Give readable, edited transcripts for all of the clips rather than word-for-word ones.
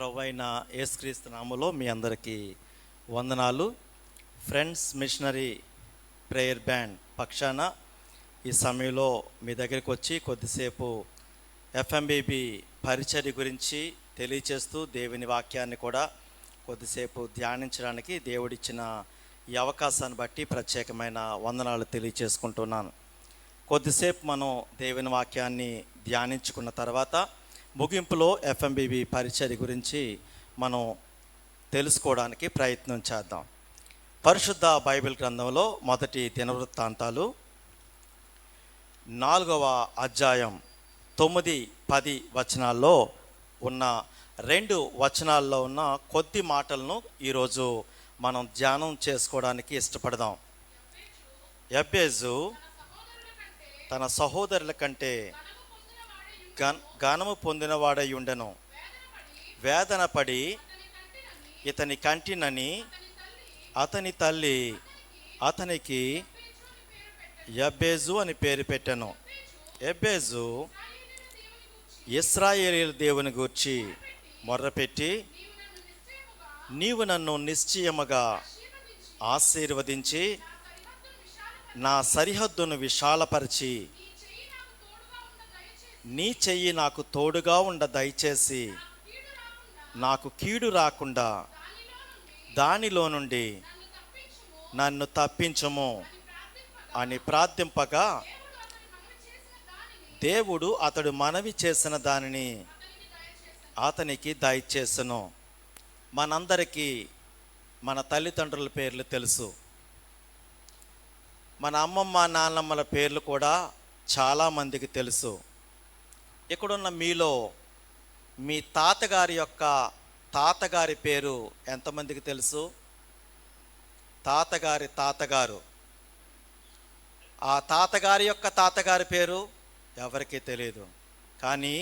ప్రభు అయిన యేసుక్రీస్తు నామములో మీ అందరికీ వందనాలు. ఫ్రెండ్స్ మిషనరీ ప్రేయర్ బ్యాండ్ పక్షాన ఈ సమయంలో మీ దగ్గరికి వచ్చి కొద్దిసేపు ఎఫ్ఎంబీబీ పరిచర్య గురించి తెలియచేస్తూ దేవుని వాక్యాన్ని కూడా కొద్దిసేపు ధ్యానించడానికి దేవుడిచ్చిన ఈ అవకాశాన్ని బట్టి ప్రత్యేకమైన వందనాలు తెలియచేసుకుంటున్నాను. కొద్దిసేపు మనం దేవుని వాక్యాన్ని ధ్యానించుకున్న తర్వాత ముగింపులో ఎఫ్ఎంబీబీ పరిచర్య గురించి మనం తెలుసుకోవడానికి ప్రయత్నం చేద్దాం. పరిశుద్ధ బైబిల్ గ్రంథంలో మొదటి దినవృత్తాంతాలు 4వ అధ్యాయం 9-10 వచనాల్లో ఉన్న 2 వచనాల్లో ఉన్న కొద్ది మాటలను ఈరోజు మనం ధ్యానం చేసుకోవడానికి ఇష్టపడదాం. యబ్బేజు తన సహోదరుల కంటే ఘనము పొందినవాడై ఉండెను. వేదన పడి ఇతని కంటినని అతని తల్లి అతనికి యబ్బేజు అని పేరు పెట్టెను. యబ్బేజు ఇశ్రాయేలీయుల దేవుని గూర్చి మొర్రపెట్టి, నీవు నన్ను నిశ్చయముగా ఆశీర్వదించి నా సరిహద్దును విశాలపరిచి నీ చెయ్యి నాకు తోడుగా ఉండ దయచేసి నాకు కీడు రాకుండా దానిలో నుండి నన్ను తప్పించుము అని ప్రార్థింపగా దేవుడు అతడు మనవి చేసిన దానిని అతనికి దయచేసెను. మనందరికీ మన తల్లిదండ్రుల పేర్లు తెలుసు. మన అమ్మమ్మ నాన్నమ్మల పేర్లు కూడా చాలామందికి తెలుసు. ఇక్కడున్న మీలో మీ తాతగారి పేరు ఎంతమందికి తెలుసు? తాతగారు. ఆ తాతగారి యొక్క తాతగారి పేరు ఎవరికీ తెలియదు. కానీ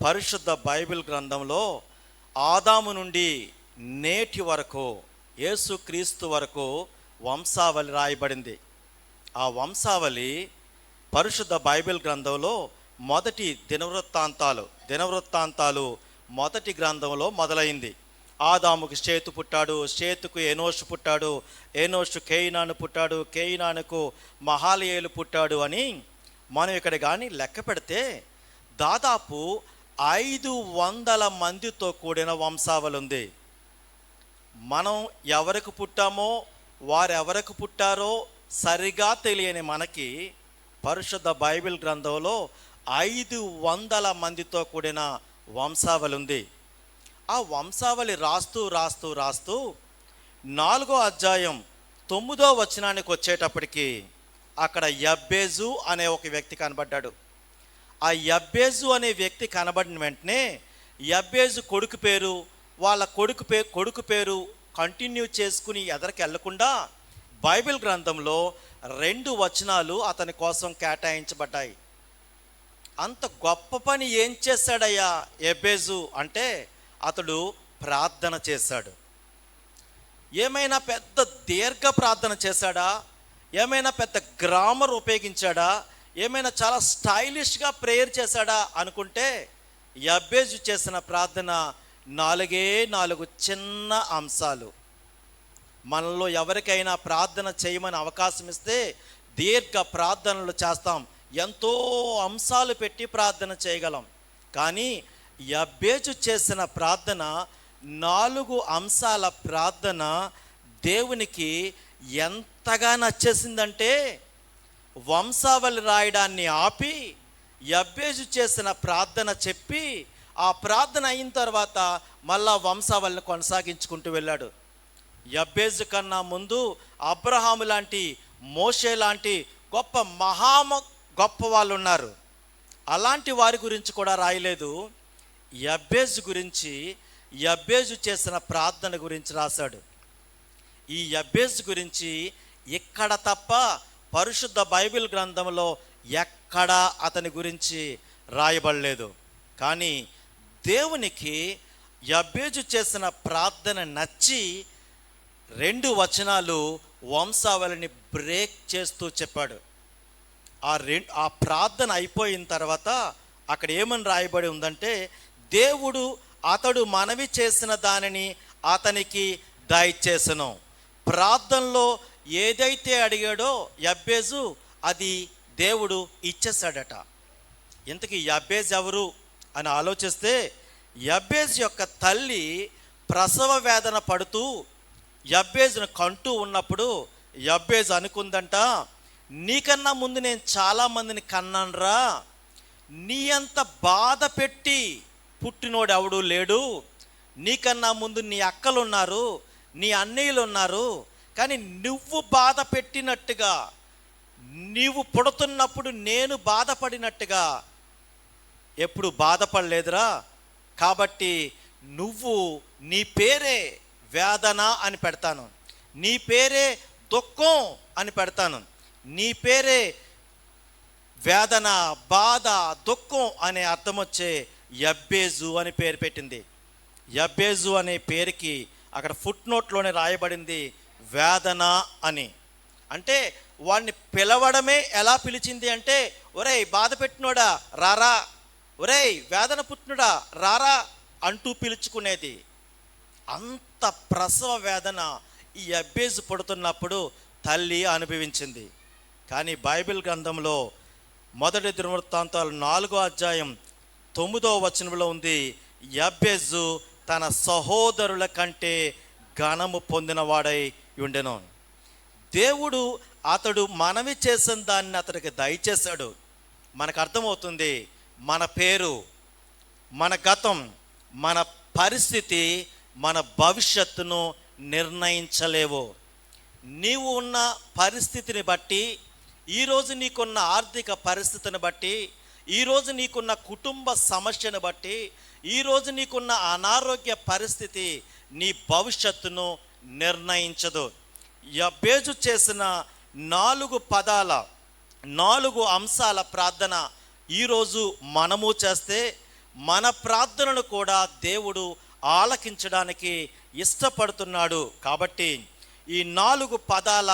పరిశుద్ధ బైబిల్ గ్రంథంలో ఆదాము నుండి నేటి వరకు యేసుక్రీస్తు వరకు వంశావళి రాయబడింది. ఆ వంశావళి పరిశుద్ధ బైబిల్ గ్రంథంలో మొదటి దినవృత్తాంతాలు మొదటి గ్రంథంలో మొదలైంది. ఆదాముకు షేతు పుట్టాడు, షేతుకు ఎనోషు పుట్టాడు, ఎనోషు కేయినాను పుట్టాడు, కేయినానుకు మహాలయేలు పుట్టాడు అని మనం ఇక్కడ కానీ లెక్క పెడితే దాదాపు 500 మందితో కూడిన వంశావళి ఉంది. మనం ఎవరికి పుట్టామో వారెవరికి పుట్టారో సరిగా తెలియని మనకి పరిశుద్ధ బైబిల్ గ్రంథంలో 500 మందితో కూడిన వంశావళి ఉంది. ఆ వంశావళి రాస్తూ 4వ అధ్యాయం 9వ వచనానికి వచ్చేటప్పటికి అక్కడ యబ్బేజు అనే ఒక వ్యక్తి కనబడ్డాడు. ఆ యబ్బేజు అనే వ్యక్తి కనబడిన వెంటనే యబ్బేజు కొడుకు పేరు, వాళ్ళ కొడుకు పేరు కంటిన్యూ చేసుకుని ఎదరికి వెళ్లకుండా బైబిల్ గ్రంథంలో 2 వచనాలు అతని కోసం కేటాయించబడ్డాయి. అంత గొప్ప పని ఏం చేశాడయ్యా యబ్బేజు అంటే అతడు ప్రార్థన చేశాడు. ఏమైనా పెద్ద దీర్ఘ ప్రార్థన చేశాడా? ఏమైనా పెద్ద గ్రామర్ ఉపయోగించాడా? ఏమైనా చాలా స్టైలిష్గా ప్రేయర్ చేశాడా అనుకుంటే యబ్బేజు చేసిన ప్రార్థన 4 చిన్న అంశాలు. మనలో ఎవరికైనా ప్రార్థన చేయమని అవకాశం ఇస్తే దీర్ఘ ప్రార్థనలు చేస్తాం, ఎంతో అంశాలు పెట్టి ప్రార్థన చేయగలం. కానీ యబ్బేజు చేసిన ప్రార్థన 4 అంశాల ప్రార్థన దేవునికి ఎంతగా నచ్చేసిందంటే వంశావళి రాయడాన్ని ఆపి యబ్బేజు చేసిన ప్రార్థన చెప్పి ఆ ప్రార్థన అయిన తర్వాత మళ్ళా వంశావళిని కొనసాగించుకుంటూ వెళ్ళాడు. యబ్బేజు కన్నా ముందు అబ్రహాము లాంటి, మోషే లాంటి గొప్ప వాళ్ళు ఉన్నారు. అలాంటి వారి గురించి కూడా రాయలేదు. యబ్బేజు గురించి, యబ్బేజు చేసిన ప్రార్థన గురించి రాశాడు. ఈ యబ్బేజు గురించి ఇక్కడ తప్ప పరిశుద్ధ బైబిల్ గ్రంథంలో ఎక్కడా అతని గురించి రాయబడలేదు. కానీ దేవునికి యబ్బేజు చేసిన ప్రార్థన నచ్చి 2 వచనాలు వంశావళిని బ్రేక్ చేస్తూ చెప్పాడు. ఆ ప్రార్థన అయిపోయిన తర్వాత అక్కడ ఏమని రాయబడి ఉందంటే, దేవుడు అతడు మనవి చేసిన దానిని అతనికి దయచేసెను. ప్రార్థనలో ఏదైతే అడిగాడో యబ్బేజు అది దేవుడు ఇచ్చేశాడట. ఇంతకీ యబ్బేజు ఎవరు అని ఆలోచిస్తే, యబ్బేజు యొక్క తల్లి ప్రసవ వేదన పడుతూ యబ్బేజును కంటూ ఉన్నప్పుడు యబ్బేజు అనుకుందంట, నీకన్నా ముందు నేను చాలామందిని కన్నానురా, నీ అంత బాధ పెట్టి పుట్టినోడు ఎవడు లేడు, నీకన్నా ముందు నీ అక్కలు ఉన్నారు, నీ అన్నయ్యలు ఉన్నారు, కానీ నువ్వు బాధ పెట్టినట్టుగా, నీవు పుడుతున్నప్పుడు నేను బాధపడినట్టుగా ఎప్పుడు బాధపడలేదురా. కాబట్టి నువ్వు నీ పేరే వేదన అని పెడతాను, నీ పేరే దుఃఖం అని పెడతాను, నీ పేరే వేదన, బాధ, దుఃఖం అనే అర్థం వచ్చే యబ్బేజు అని పేరు పెట్టింది. యబ్బేజు అనే పేరుకి అక్కడ ఫుట్ నోట్లోనే రాయబడింది వేదన అని. అంటే వాడిని పిలవడమే ఎలా పిలిచింది అంటే, ఒరేయ్ బాధ పెట్టినోడా రారా, ఒరేయ్ వేదన పుట్టినోడా రారా అంటూ పిలుచుకునేది. అంత ప్రసవ వేదన ఈ యబ్బేజు పుడుతున్నప్పుడు తల్లి అనుభవించింది. కానీ బైబిల్ గ్రంథంలో మొదటి దినవృత్తాంతాలు 4వ అధ్యాయం 9వ వచనంలో ఉంది, యబ్బేజు తన సహోదరుల కంటే ఘనము పొందినవాడై ఉండెను. దేవుడు అతడు మనవి చేసిన దాన్ని అతడికి దయచేశాడు. మనకు అర్థమవుతుంది, మన పేరు, మన గతం, మన పరిస్థితి మన భవిష్యత్తును నిర్ణయించలేవు. నీవు ఉన్న పరిస్థితిని బట్టి, ఈరోజు నీకున్న ఆర్థిక పరిస్థితిని బట్టి, ఈరోజు నీకున్న కుటుంబ సమస్యను బట్టి, ఈరోజు నీకున్న అనారోగ్య పరిస్థితి నీ భవిష్యత్తును నిర్ణయించదు. యబ్బేజు చేసిన 4 పదాల 4 అంశాల ప్రార్థన ఈరోజు మనము చేస్తే మన ప్రార్థనను కూడా దేవుడు ఆలకించడానికి ఇష్టపడుతున్నాడు. కాబట్టి ఈ 4 పదాల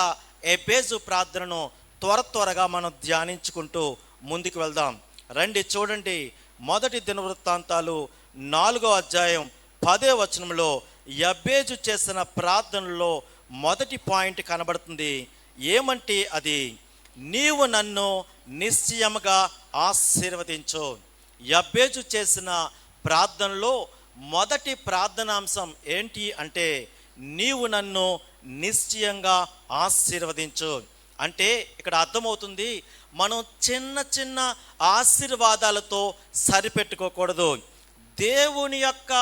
యబ్బేజు ప్రార్థనను త్వరగా మనం ధ్యానించుకుంటూ ముందుకు వెళ్దాం. రండి చూడండి, మొదటి దినవృత్తాంతాలు 4వ అధ్యాయం 10వ వచనంలో యబ్బేజు చేసిన ప్రార్థనలో మొదటి పాయింట్ కనబడుతుంది. ఏమంటే అది, నీవు నన్ను నిశ్చయముగా ఆశీర్వదించు. యబ్బేజు చేసిన ప్రార్థనలో మొదటి ప్రార్థనాంశం ఏంటి అంటే, నీవు నన్ను నిశ్చయంగా ఆశీర్వదించు. అంటే ఇక్కడ అర్థమవుతుంది, మనం చిన్న చిన్న ఆశీర్వాదాలతో సరిపెట్టుకోకూడదు. దేవుని యొక్క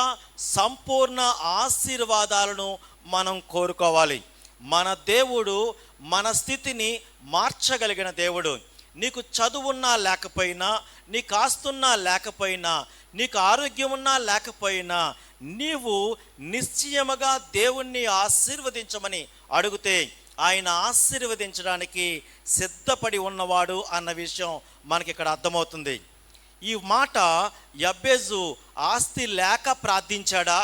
సంపూర్ణ ఆశీర్వాదాలను మనం కోరుకోవాలి. మన దేవుడు మన స్థితిని మార్చగలిగిన దేవుడు. నీకు చదువున్నా లేకపోయినా, నీకు ఆస్తున్నా లేకపోయినా, నీకు ఆరోగ్యం ఉన్నా లేకపోయినా, నీవు నిశ్చయముగా దేవుణ్ణి ఆశీర్వదించమని అడిగితే ఆయన ఆశీర్వదించడానికి సిద్ధపడి ఉన్నవాడు అన్న విషయం మనకి ఇక్కడ అర్థమవుతుంది. ఈ మాట యబ్బేజు ఆస్తి లేక ప్రార్థించాడా,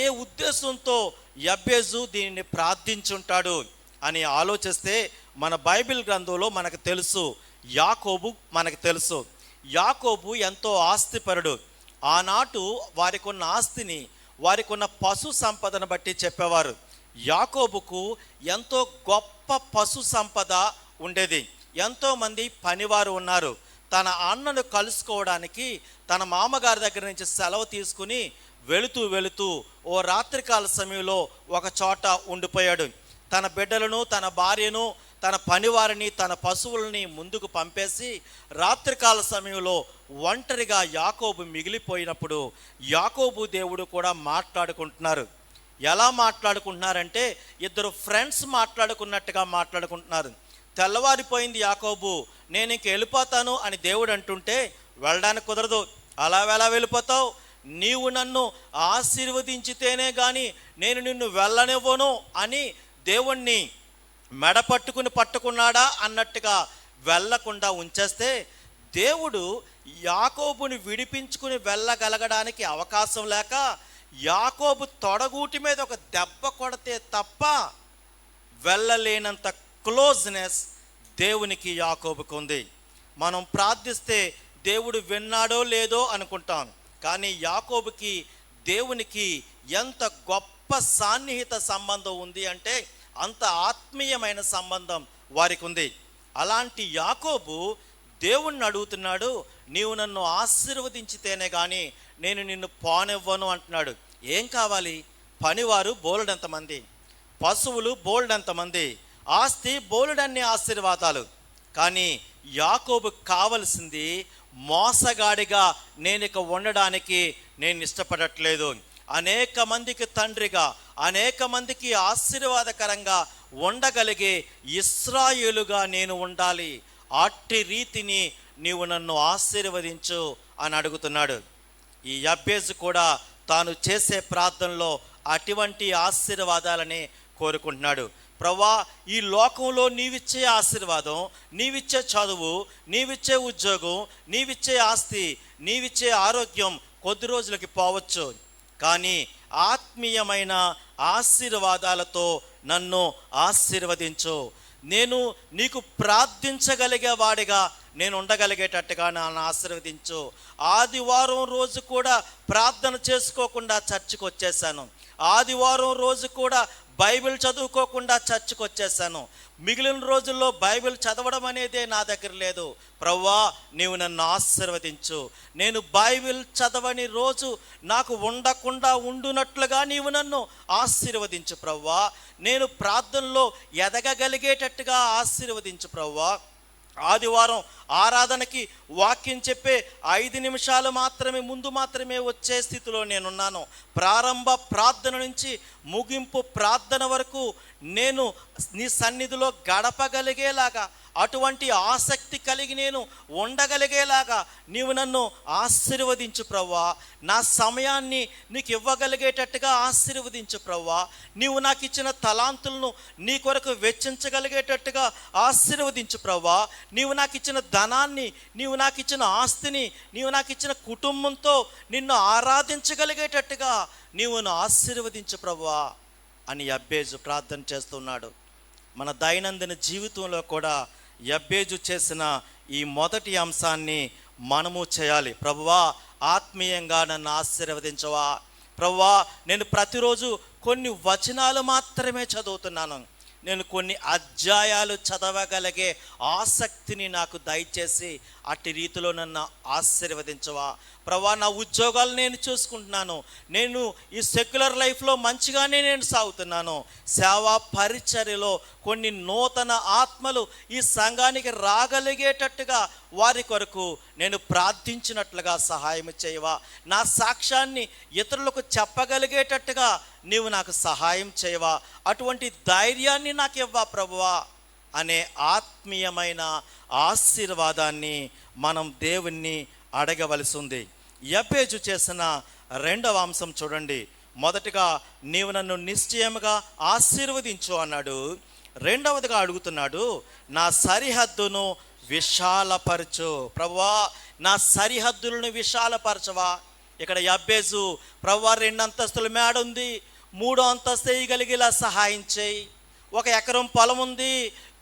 ఏ ఉద్దేశంతో యబ్బేజు దీనిని ప్రార్థించుంటాడు అని ఆలోచిస్తే మన బైబిల్ గ్రంథంలో మనకు తెలుసు, యాకోబు మనకు తెలుసు. యాకోబు ఎంతో ఆస్తిపరుడు. ఆనాటు వారికి ఉన్న ఆస్తిని, వారికి ఉన్న పశు సంపదను బట్టి చెప్పేవారు. యాకోబుకు ఎంతో గొప్ప పశు సంపద ఉండేది. ఎంతోమంది పనివారు ఉన్నారు. తన అన్నను కలుసుకోవడానికి తన మామగారి దగ్గర నుంచి సెలవు తీసుకుని వెళుతూ ఓ రాత్రికాల సమయంలో ఒక చోట ఉండిపోయాడు. తన బిడ్డలను, తన భార్యను, తన పనివారిని, తన పశువులని ముందుకు పంపేసి రాత్రికాల సమయంలో ఒంటరిగా యాకోబు మిగిలిపోయినప్పుడు యాకోబు దేవుడు కూడా మాట్లాడుకుంటున్నారు. ఎలా మాట్లాడుకుంటున్నారంటే, ఇద్దరు ఫ్రెండ్స్ మాట్లాడుకున్నట్టుగా మాట్లాడుకుంటున్నారు. తెల్లవారిపోయింది యాకోబు, నేను ఇంక వెళ్ళిపోతాను అని దేవుడు అంటుంటే, వెళ్ళడానికి కుదరదు, అలా ఎలా వెళ్ళిపోతావు, నీవు నన్ను ఆశీర్వదించితేనే కానీ నేను నిన్ను వెళ్ళనివ్వను అని దేవుణ్ణి పట్టుకున్నాడా అన్నట్టుగా వెళ్ళకుండా ఉంచేస్తే, దేవుడు యాకోబుని విడిపించుకుని వెళ్ళగలగడానికి అవకాశం లేక యాకోబు తొడగూటి మీద ఒక దెబ్బ కొడితే తప్ప వెళ్ళలేనంత క్లోజ్నెస్ దేవునికి యాకోబుకు ఉంది. మనం ప్రార్థిస్తే దేవుడు విన్నాడో లేదో అనుకుంటాం, కానీ యాకోబుకి దేవునికి ఎంత గొప్ప సాన్నిహిత సంబంధం ఉంది అంటే అంత ఆత్మీయమైన సంబంధం వారికి ఉంది. అలాంటి యాకోబు దేవుణ్ణి అడుగుతున్నాడు, నీవు నన్ను ఆశీర్వదించితేనే కానీ నేను నిన్ను పోనివ్వను అంటున్నాడు. ఏం కావాలి? పనివారు బోలెడంతమంది, పశువులు బోలెడంతమంది, ఆస్తి బోలెడన్ని ఆశీర్వాదాలు. కానీ యాకోబుకు కావలసింది మోసగాడిగా నేను ఇక ఉండడానికి నేను ఇష్టపడట్లేదు. అనేక మందికి తండ్రిగా, అనేక మందికి ఆశీర్వాదకరంగా ఉండగలిగే ఇశ్రాయేలుగా నేను ఉండాలి. అట్టి రీతిని నీవు నన్ను ఆశీర్వదించు అని అడుగుతున్నాడు. ఈ యబ్బేజు కూడా తాను చేసే ప్రార్థనలో అటువంటి ఆశీర్వాదాలని కోరుకుంటున్నాడు. ప్రభువా, ఈ లోకంలో నీవిచ్చే ఆశీర్వాదం, నీవిచ్చే చదువు, నీవిచ్చే ఉద్యోగం, నీవిచ్చే ఆస్తి, నీవిచ్చే ఆరోగ్యం కొద్ది రోజులకి పోవచ్చు. కానీ ఆత్మీయమైన ఆశీర్వాదాలతో నన్ను ఆశీర్వదించు. నేను నీకు ప్రార్థించగలిగే వాడిగా నేను ఉండగలిగేటట్టుగా నన్ను ఆశీర్వదించు. ఆదివారం రోజు కూడా ప్రార్థన చేసుకోకుండా చర్చికి వచ్చేసాను. ఆదివారం రోజు కూడా బైబిల్ చదువుకోకుండా చర్చికి వచ్చేసాను. మిగిలిన రోజుల్లో బైబిల్ చదవడం అనేదే నా దగ్గర లేదు. ప్రభువా, నీవు నన్ను ఆశీర్వదించు. నేను బైబిల్ చదవని రోజు నాకు ఉండకుండా ఉండునట్లుగా నీవు నన్ను ఆశీర్వదించు ప్రభువా. నేను ప్రార్థనలో ఎదగగలిగేటట్టుగా ఆశీర్వదించు ప్రభువా. ఆదివారం ఆరాధనకి వాక్యం చెప్పే 5 నిమిషాలు మాత్రమే వచ్చే స్థితిలో నేనున్నాను. ప్రారంభ ప్రార్థన నుంచి ముగింపు ప్రార్థన వరకు నేను నీ సన్నిధిలో గడపగలిగేలాగా, అటువంటి ఆసక్తి కలిగి నేను ఉండగలిగేలాగా నీవు నన్ను ఆశీర్వదించు ప్రభువా. నా సమయాన్ని నీకు ఇవ్వగలిగేటట్టుగా ఆశీర్వదించు ప్రభువా. నీవు నాకు ఇచ్చిన తలాంతులను నీ కొరకు వెచ్చించగలిగేటట్టుగా ఆశీర్వదించు ప్రభువా. నీవు నాకు ఇచ్చిన ధనాన్ని, నీవు నాకు ఇచ్చిన ఆస్తిని, నీవు నాకు ఇచ్చిన కుటుంబంతో నిన్ను ఆరాధించగలిగేటట్టుగా నీవు ఆశీర్వదించు ప్రభువా అని యబ్బేజు ప్రార్థన చేస్తున్నాడు. మన దైనందిన జీవితంలో కూడా యబ్బేజు చేసిన ఈ మొదటి అంశాన్ని మనము చేయాలి. ప్రభువా, ఆత్మీయంగా నన్ను ఆశీర్వదించవా. ప్రభువా, నేను ప్రతిరోజు కొన్ని వచనాలు మాత్రమే చదువుతున్నాను, నేను కొన్ని అధ్యాయాలు చదవగలిగే ఆసక్తిని నాకు దయచేసి అట్టి రీతిలో నన్ను ఆశీర్వదించవా. ప్రభువా, నా ఉద్యోగాలు నేను చూసుకుంటున్నాను, నేను ఈ సెక్యులర్ లైఫ్లో మంచిగానే నేను సాగుతున్నాను. సేవా పరిచర్యలో కొన్ని నూతన ఆత్మలు ఈ సంఘానికి రాగలిగేటట్టుగా వారి కొరకు నేను ప్రార్థించినట్లుగా సహాయం చేయవా. నా సాక్ష్యాన్ని ఇతరులకు చెప్పగలిగేటట్టుగా నీవు నాకు సహాయం చేయవా. అటువంటి ధైర్యాన్ని నాకు ఇవ్వా ప్రభువా అనే ఆత్మీయమైన ఆశీర్వాదాన్ని మనం దేవుణ్ణి అడగవలసి ఉంది. యబ్బేజు చేసిన రెండవ అంశం చూడండి. మొదటిగా నీవు నన్ను నిశ్చయముగా ఆశీర్వదించు అన్నాడు. రెండవదిగా అడుగుతున్నాడు, నా సరిహద్దును విశాలపరచు. ప్రభువా, నా సరిహద్దులను విశాలపరచవా. ఇక్కడ యబ్బేజు, ప్రభువా 2 అంతస్తుల మేడ ఉంది, 3వ అంతస్తు వేయగలిగేలా సహాయం చేయి. 1 ఎకరం పొలం ఉంది,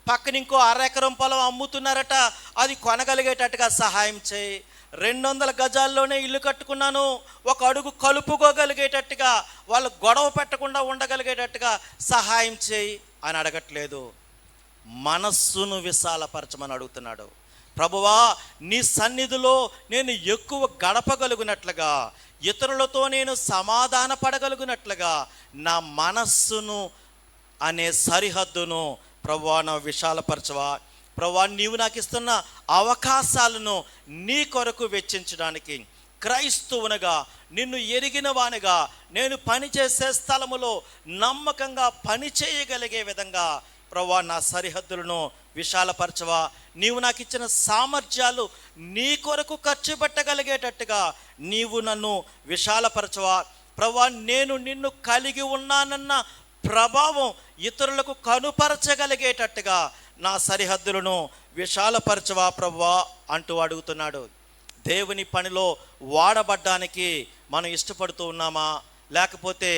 పక్కన ఇంకో 1/2 ఎకరం పొలం అమ్ముతున్నారట, అది కొనగలిగేటట్టుగా సహాయం చేయి. 200 గజాల్లోనే ఇల్లు కట్టుకున్నాను, 1 అడుగు కలుపుకోగలిగేటట్టుగా, వాళ్ళు గొడవ పెట్టకుండా ఉండగలిగేటట్టుగా సహాయం చేయి అని అడగట్లేదు. మనస్సును విశాలపరచమని అడుగుతున్నాడు. ప్రభువా, నీ సన్నిధిలో నేను ఎక్కువ గడపగలుగునట్లుగా, ఇతరులతో నేను సమాధాన పడగలుగునట్లుగా నా మనస్సును అనే సరిహద్దును ప్రభువా నా విశాలపరచవా. ప్రభువా, నీవు నాకు ఇస్తున్న అవకాశాలను నీ కొరకు వెచ్చించడానికి, క్రైస్తవునిగా నిన్ను ఎరిగిన వానిగా నేను పనిచేసే స్థలములో నమ్మకంగా పని చేయగలిగే విధంగా ప్రభువా నా సరిహద్దులను విశాలపరచవా. నీవు నాకు ఇచ్చిన సామర్థ్యాలు నీ కొరకు ఖర్చు పెట్టగలిగేటట్టుగా నీవు నన్ను విశాలపరచవా. ప్రభువా, నేను నిన్ను కలిగి ఉన్నానన్న ప్రభావం ఇతరులకు కనుపరచగలిగేటట్టుగా నా సరిహద్దులను విశాలపరచవా ప్రభువా అంటూ అడుగుతున్నాడు. దేవుని పనిలో వాడబడ్డానికి మనం ఇష్టపడుతూ ఉన్నామా? లేకపోతే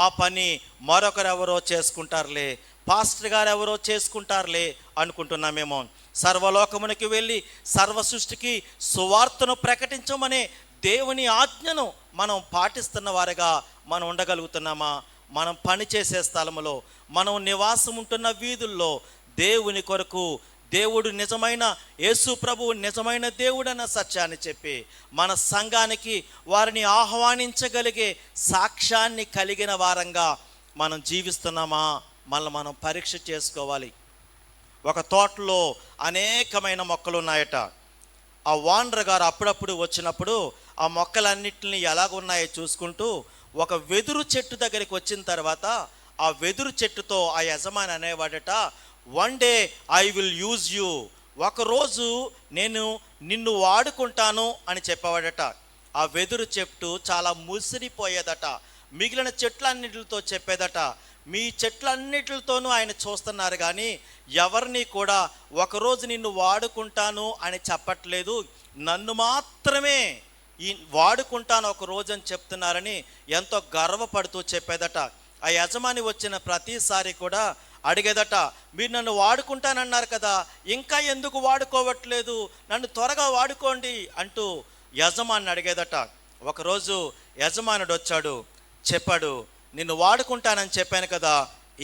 ఆ పని మరొకరెవరో చేసుకుంటారులే, పాస్టర్ గారు ఎవరో చేసుకుంటారులే అనుకుంటున్నామేమో. సర్వలోకమునికి వెళ్ళి సర్వ సృష్టికి సువార్తను ప్రకటించమనే దేవుని ఆజ్ఞను మనం పాటిస్తున్న వారిగా మనం ఉండగలుగుతున్నామా? మనం పనిచేసే స్థలంలో, మనం నివాసం ఉంటున్న వీధుల్లో దేవుని కొరకు దేవుడు నిజమైన యేసు ప్రభువు నిజమైన దేవుడన్న సత్యాన్ని చెప్పి మన సంఘానికి వారిని ఆహ్వానించగలిగే సాక్ష్యాన్ని కలిగిన వారంగా మనం జీవిస్తున్నామా? మనం పరీక్ష చేసుకోవాలి. ఒక తోటలో అనేకమైన మొక్కలు ఉన్నాయట. ఆ వానర్ గారు అప్పుడప్పుడు వచ్చినప్పుడు ఆ మొక్కలన్నిటిని ఎలాగున్నాయో చూసుకుంటూ ఒక వెదురు చెట్టు దగ్గరికి వచ్చిన తర్వాత ఆ వెదురు చెట్టుతో ఆ యజమాని అనేవాడట, one day I will use you, ఒకరోజు నేను నిన్ను వాడుకుంటాను అని చెప్పేవాడట. ఆ వెదురు చెట్టు చాలా ముసిరిపోయేదట. మిగిలిన చెట్లన్నిటితో చెప్పేదట, మీ చెట్లన్నిటితోనూ ఆయన చూస్తున్నారు కానీ ఎవరిని కూడా ఒకరోజు నిన్ను వాడుకుంటాను అని చెప్పట్లేదు, నన్ను మాత్రమే ఈ వాడుకుంటాను ఒక రోజు అని చెప్తున్నారని ఎంతో గర్వపడుతూ చెప్పేదట. ఆ యజమాని వచ్చిన ప్రతిసారి కూడా అడిగేదట, మీరు నన్ను వాడుకుంటానన్నారు కదా, ఇంకా ఎందుకు వాడుకోవట్లేదు, నన్ను త్వరగా వాడుకోండి అంటూ యజమాని అడిగేదట. ఒకరోజు యజమానుడు వచ్చాడు, చెప్పాడు, నిన్ను వాడుకుంటానని చెప్పాను కదా,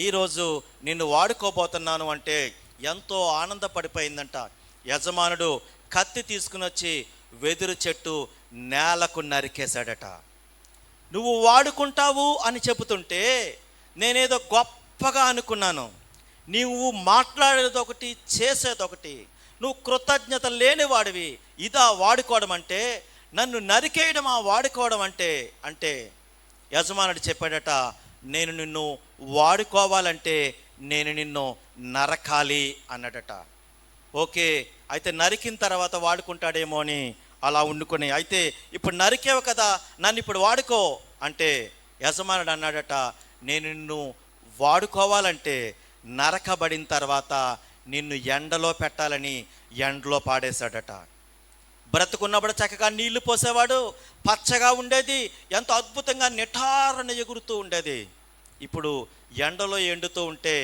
ఈరోజు నిన్ను వాడుకోబోతున్నాను అంటే ఎంతో ఆనందపడిపోయిందంట. యజమానుడు కత్తి తీసుకుని వచ్చి వెదురు చెట్టు నేలకు నరికేశాడట. నువ్వు వాడుకుంటావు అని చెబుతుంటే నేనేదో గొప్పగా అనుకున్నాను, నీవు మాట్లాడేది ఒకటి చేసేది ఒకటి, నువ్వు కృతజ్ఞత లేనివాడివి, ఇదా వాడుకోవడం అంటే, నన్ను నరికేయడం ఆ వాడుకోవడం అంటే యజమానుడు చెప్పాడట, నేను నిన్ను వాడుకోవాలంటే నేను నిన్ను నరకాలి అన్నాడట. ఓకే, అయితే నరికిన తర్వాత వాడుకుంటాడేమో అని అలా వండుకొని, అయితే ఇప్పుడు నరికేవు కదా, నన్ను ఇప్పుడు వాడుకో అంటే యజమానుడు అన్నాడట, నేను నిన్ను వాడుకోవాలంటే నరకబడిన తర్వాత నిన్ను ఎండలో పెట్టాలని ఎండలో పాడేశాడట. బ్రతుకున్నప్పుడు చక్కగా నీళ్లు పోసేవాడు, పచ్చగా ఉండేది, ఎంతో అద్భుతంగా నిఠారణ ఎగురుతూ ఉండేది. ఇప్పుడు ఎండలో ఎండుతూ ఉంటే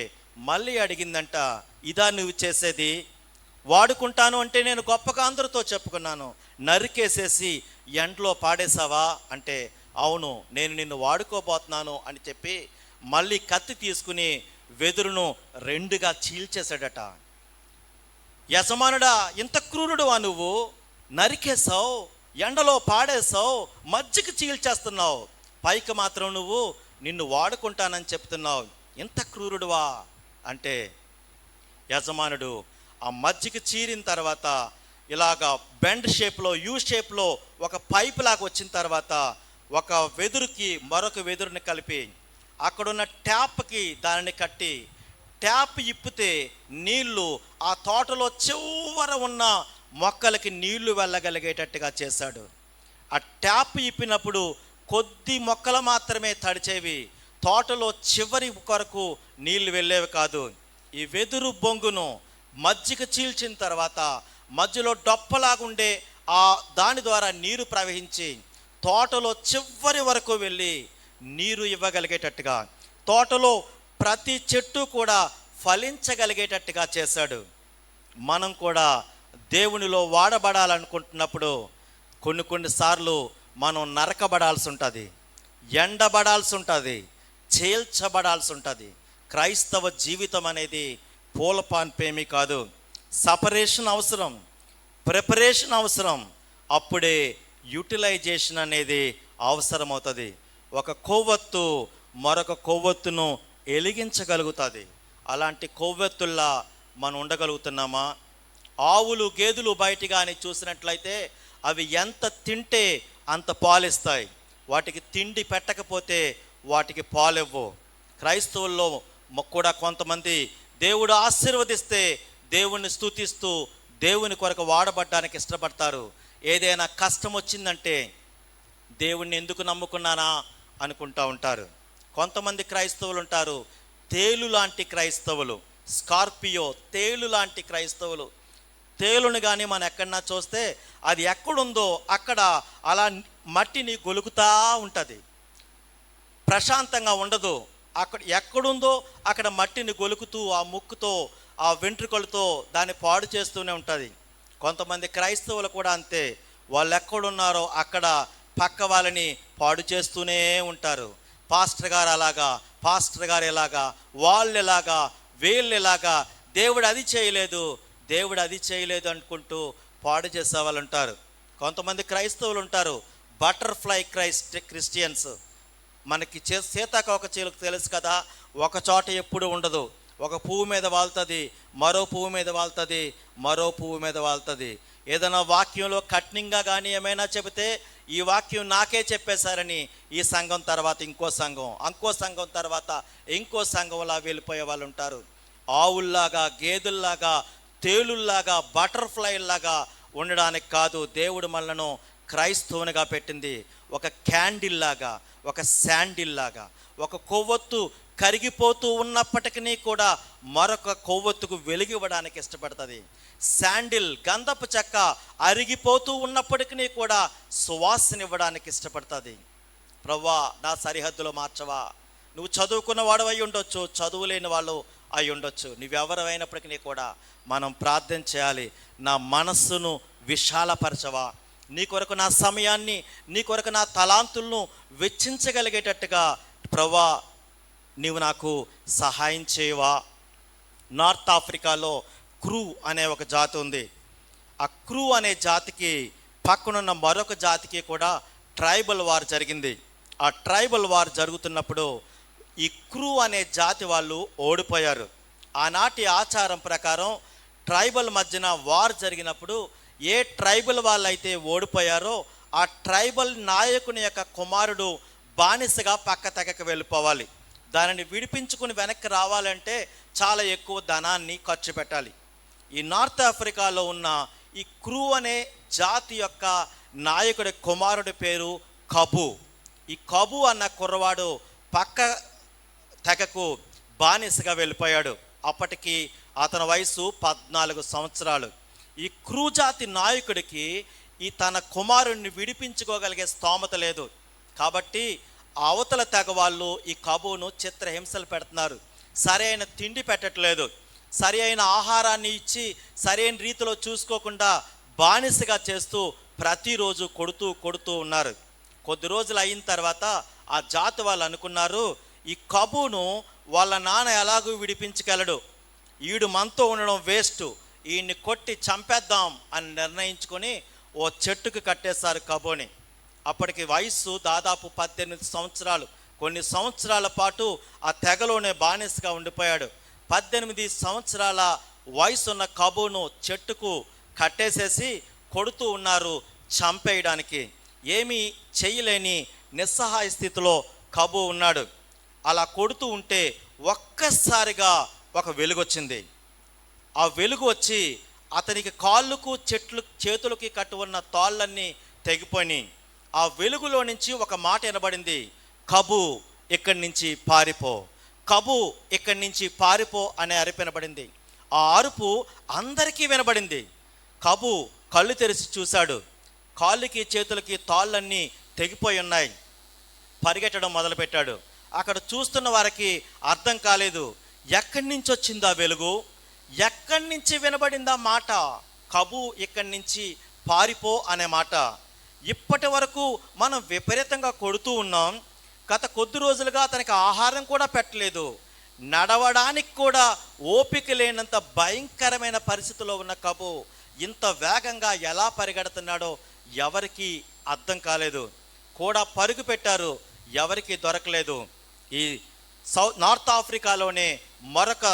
మళ్ళీ అడిగిందంట, ఇదా నువ్వు చేసేది, వాడుకుంటాను అంటే నేను గొప్పగా అందరితో చెప్పుకున్నాను, నరికేసేసి ఎండలో పాడేసావా అంటే, అవును నేను నిన్ను వాడుకోబోతున్నాను అని చెప్పి మళ్ళీ కత్తి తీసుకుని వెదురును రెండుగా చీల్చేశాడట. యజమానుడా, ఇంత క్రూరుడువా నువ్వు, నరికేసావు, ఎండలో పాడేసావు, మజ్జిగ చీల్చేస్తున్నావు, పైకి మాత్రం నువ్వు నిన్ను వాడుకుంటానని చెప్తున్నావు, ఇంత క్రూరుడువా అంటే యజమానుడు ఆ మజ్జిగ చీరిన తర్వాత ఇలాగా బెండ్ షేప్లో, యూ షేప్లో ఒక పైపు లాగా వచ్చిన తర్వాత ఒక వెదురుకి మరొక వెదురుని కలిపి అక్కడున్న ట్యాప్కి దానిని కట్టి, ట్యాప్ ఇప్పితే నీళ్లు ఆ తోటలో చివర ఉన్న మొక్కలకి నీళ్లు వెళ్ళగలిగేటట్టుగా చేశాడు. ఆ ట్యాప్ ఇప్పినప్పుడు కొద్ది మొక్కలు మాత్రమే తడిచేవి, తోటలో చివరి కొరకు నీళ్లు వెళ్ళేవి కాదు. ఈ వెదురు బొంగును మజ్జిగ చీల్చిన తర్వాత మధ్యలో డొప్పలాగుండే ఆ దాని ద్వారా నీరు ప్రవహించి తోటలో చివరి వరకు వెళ్ళి నీరు ఇవ్వగలిగేటట్టుగా, తోటలో ప్రతి చెట్టు కూడా ఫలించగలిగేటట్టుగా చేశాడు. మనం కూడా దేవునిలో వాడబడాలనుకుంటున్నప్పుడు కొన్నిసార్లు మనం నరకబడాల్సి ఉంటుంది, ఎండబడాల్సి ఉంటుంది, చీల్చబడాల్సి ఉంటుంది. క్రైస్తవ జీవితం అనేది పూలపాన్పేమీ కాదు, సపరేషన్ అవసరం, ప్రిపరేషన్ అవసరం, అప్పుడే యూటిలైజేషన్ అనేది అవసరమవుతుంది. ఒక కొవ్వొత్తు మరొక కొవ్వొత్తును వెలిగించగలుగుతుంది. అలాంటి కొవ్వొత్తుల్లా మనం ఉండగలుగుతున్నామా? ఆవులు గేదెలు బయట కానీ చూసినట్లయితే అవి ఎంత తింటే అంత పాలిస్తాయి, వాటికి తిండి పెట్టకపోతే వాటికి పాలివ్వవు. క్రైస్తవుల్లో కూడా కొంతమంది దేవుడు ఆశీర్వదిస్తే దేవుణ్ణి స్తుతిస్తూ దేవుని కొరకు వాడబడ్డానికి ఇష్టపడతారు. ఏదైనా కష్టం వచ్చిందంటే దేవుణ్ణి ఎందుకు నమ్ముకున్నానా అనుకుంటూ ఉంటారు. కొంతమంది క్రైస్తవులు ఉంటారు, తేలు లాంటి క్రైస్తవులు, స్కార్పియో తేలు లాంటి క్రైస్తవులు. తేలుని కానీ మనం ఎక్కడన్నా చూస్తే అది ఎక్కడుందో అక్కడ అలా మట్టిని గొలుగుతూ ఉంటుంది, ప్రశాంతంగా ఉండదు. అక్కడ ఎక్కడుందో అక్కడ మట్టిని గొలుకుతూ ఆ ముక్కుతో ఆ వెంట్రుకలతో దాన్ని పాడు చేస్తూనే ఉంటుంది. కొంతమంది క్రైస్తవులు కూడా అంతే, వాళ్ళు ఎక్కడున్నారో అక్కడ పక్క వాళ్ళని పాడు చేస్తూనే ఉంటారు. పాస్టర్ గారు అలాగా, పాస్టర్ గారు ఎలాగా, వాళ్ళు ఎలాగా, వీళ్ళు ఎలాగా, దేవుడు అది చేయలేదు, దేవుడు అది చేయలేదు అనుకుంటూ పాడు చేసే వాళ్ళు ఉంటారు. కొంతమంది క్రైస్తవులు ఉంటారు, బటర్ఫ్లై క్రిస్టియన్స్. మనకి సీతాకోక చిలుక తెలుసు కదా, ఒక చోట ఎప్పుడు ఉండదు. ఒక పువ్వు మీద వాళ్తుంది, మరో పువ్వు మీద వాళ్తుంది, మరో పువ్వు మీద వాళ్తుంది. ఏదైనా వాక్యంలో కఠినంగా కానీ ఏమైనా చెబితే ఈ వాక్యం నాకే చెప్పేశారని ఈ సంఘం తర్వాత ఇంకో సంఘం తర్వాత ఇంకో సంఘంలా వెళ్ళిపోయే వాళ్ళు ఉంటారు. ఆవుల్లాగా, గేదెల్లాగా, తేలుల్లాగా, బటర్ఫ్లైల్లాగా ఉండడానికి కాదు దేవుడు మనలను క్రైస్తవునిగా పెట్టింది. ఒక క్యాండిల్ లాగా, ఒక శాండిల్ లాగా, ఒక కొవ్వొత్తు కరిగిపోతూ ఉన్నప్పటికీ కూడా మరొక కొవ్వొత్తుకు వెలిగివ్వడానికి ఇష్టపడుతుంది. శాండిల్ గంధపు చెక్క అరిగిపోతూ ఉన్నప్పటికీ కూడా సువాసనివ్వడానికి ఇష్టపడుతుంది. ప్రవ్వా, నా సరిహద్దులో మార్చవా. నువ్వు చదువుకున్న వాడు అయి ఉండొచ్చు, చదువు లేని వాళ్ళు అయి ఉండొచ్చు. నువ్వెవరైనప్పటికీ కూడా మనం ప్రార్థన చేయాలి. నా మనస్సును విశాలపరచవా, నీ కొరకు నా సమయాన్ని, నీ కొరకు నా తలాంతులను వెచ్చించగలిగేటట్టుగా ప్రవ్వా నీవు నాకు సహాయం చేయవా. నార్త్ ఆఫ్రికాలో క్రూ అనే ఒక జాతి ఉంది. ఆ క్రూ అనే జాతికి పక్కనున్న మరొక జాతికి కూడా ట్రైబల్ వార్ జరిగింది. ఆ ట్రైబల్ వార్ జరుగుతున్నప్పుడు ఈ క్రూ అనే జాతి వాళ్ళు ఓడిపోయారు. ఆనాటి ఆచారం ప్రకారం ట్రైబల్ మధ్యన వార్ జరిగినప్పుడు ఏ ట్రైబల్ వాళ్ళైతే ఓడిపోయారో ఆ ట్రైబల్ నాయకుని యొక్క కుమారుడు బానిసగా పక్క తెగకు వెళ్ళిపోవాలి. దానిని విడిపించుకుని వెనక్కి రావాలంటే చాలా ఎక్కువ ధనాన్ని ఖర్చు పెట్టాలి. ఈ నార్త్ ఆఫ్రికాలో ఉన్న ఈ క్రూ అనే జాతి యొక్క నాయకుడి కుమారుడి పేరు కబు. ఈ కబు అన్న కుర్రవాడు పక్క తెగకు బానిసగా వెళ్ళిపోయాడు. అప్పటికి అతని వయసు 14 సంవత్సరాలు. ఈ క్రూ జాతి నాయకుడికి ఈ తన కుమారుడిని విడిపించుకోగలిగే స్తోమత లేదు. కాబట్టి అవతల తెగ వాళ్ళు ఈ కబును చిత్రహింసలు పెడుతున్నారు. సరైన తిండి పెట్టట్లేదు, సరి అయిన ఆహారాన్ని ఇచ్చి సరైన రీతిలో చూసుకోకుండా బానిసగా చేస్తూ ప్రతిరోజు కొడుతూ ఉన్నారు. కొద్ది రోజులు అయిన తర్వాత ఆ జాతి వాళ్ళు అనుకున్నారు, ఈ కబును వాళ్ళ నాన్న ఎలాగూ విడిపించగలడు, ఈడు మనతో ఉండడం వేస్ట్, ఈయన్ని కొట్టి చంపేద్దాం అని నిర్ణయించుకొని ఓ చెట్టుకు కట్టేశారు కబుని. అప్పటికి వయస్సు దాదాపు 18 సంవత్సరాలు. కొన్ని సంవత్సరాల పాటు ఆ తెగలోనే బానిసగా ఉండిపోయాడు. 18 సంవత్సరాల వయసున్న కబును చెట్టుకు కట్టేసేసి కొడుతూ ఉన్నారు చంపేయడానికి. ఏమీ చేయలేని నిస్సహాయ స్థితిలో కబు ఉన్నాడు. అలా కొడుతూ ఉంటే ఒక్కసారిగా ఒక వెలుగు వచ్చింది. ఆ వెలుగు వచ్చి అతనికి కాళ్ళకు చేతులకి కట్టు ఉన్న తాళ్ళన్నీ తెగిపోయినాయి. ఆ వెలుగులో నుంచి ఒక మాట వినబడింది, కబు ఇక్కడి నుంచి పారిపో, కబు ఇక్కడి నుంచి పారిపో అనే అరుపు వినబడింది. ఆ అరుపు అందరికీ వినబడింది. కబు కళ్ళు తెరిచి చూశాడు. కాళ్ళకి చేతులకి తాళ్ళన్నీ తెగిపోయి ఉన్నాయి. పరిగెట్టడం మొదలుపెట్టాడు. అక్కడ చూస్తున్న వారికి అర్థం కాలేదు, ఎక్కడి నుంచి వచ్చిందా వెలుగు, ఎక్కడి నుంచి వినబడిందా మాట, కబు ఇక్కడి నుంచి పారిపో అనే మాట. ఇప్పటి వరకు మనం విపరీతంగా కొడుతూ ఉన్నాం. గత కొద్ది రోజులుగా అతనికి ఆహారం కూడా పెట్టలేదు. నడవడానికి కూడా ఓపిక లేనంత భయంకరమైన పరిస్థితిలో ఉన్న కబు ఇంత వేగంగా ఎలా పరిగెడుతున్నాడో ఎవరికి అర్థం కాలేదు. కూడా పరుగు పెట్టారు, ఎవరికి దొరకలేదు. ఈ నార్త్ ఆఫ్రికాలోనే మరొక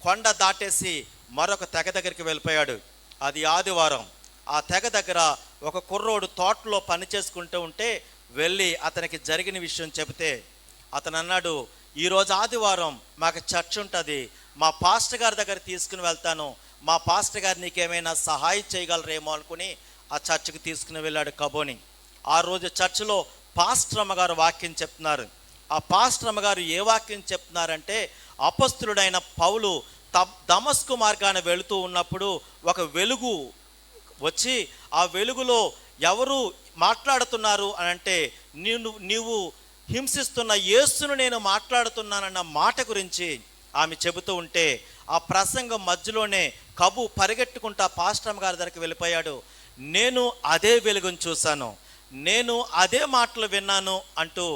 కొండ దాటేసి మరొక తెగ దగ్గరికి వెళ్ళిపోయాడు. అది ఆదివారం. ఆ తెగ దగ్గర ఒక కుర్రోడు తోటలో పని చేసుకుంటూ ఉంటే వెళ్ళి అతనికి జరిగిన విషయం చెబితే అతను అన్నాడు, ఈరోజు ఆదివారం మాకు చర్చ్ ఉంటుంది, మా పాస్టర్ గారి దగ్గర తీసుకుని వెళ్తాను, మా పాస్టర్ గారు నీకేమైనా సహాయం చేయగలరేమో అనుకుని ఆ చర్చ్కి తీసుకుని వెళ్ళాడు కబోని. ఆ రోజు చర్చిలో పాస్టర్ అమ్మగారు వాక్యం చెప్తున్నారు. ఆ పాస్టర్ అమ్మగారు ఏ వాక్యం చెప్తున్నారంటే, అపొస్తలుడైన పౌలు దమస్కు మార్గాన వెళుతూ ఉన్నప్పుడు ఒక వెలుగు వచ్చి ఆ వెలుగులో ఎవరు మాట్లాడుతున్నారు అని అంటే, నీవు హింసిస్తున్న యేసును నేను మాట్లాడుతున్నానన్న మాట గురించి ఆమె చెబుతూ ఉంటే ఆ ప్రసంగం మధ్యలోనే కబు పరిగెట్టుకుంటా పాస్టర్ గారి దగ్గరికి వెళ్ళిపోయాడు. నేను అదే వెలుగును చూశాను, నేను అదే మాటలు విన్నాను అంటూ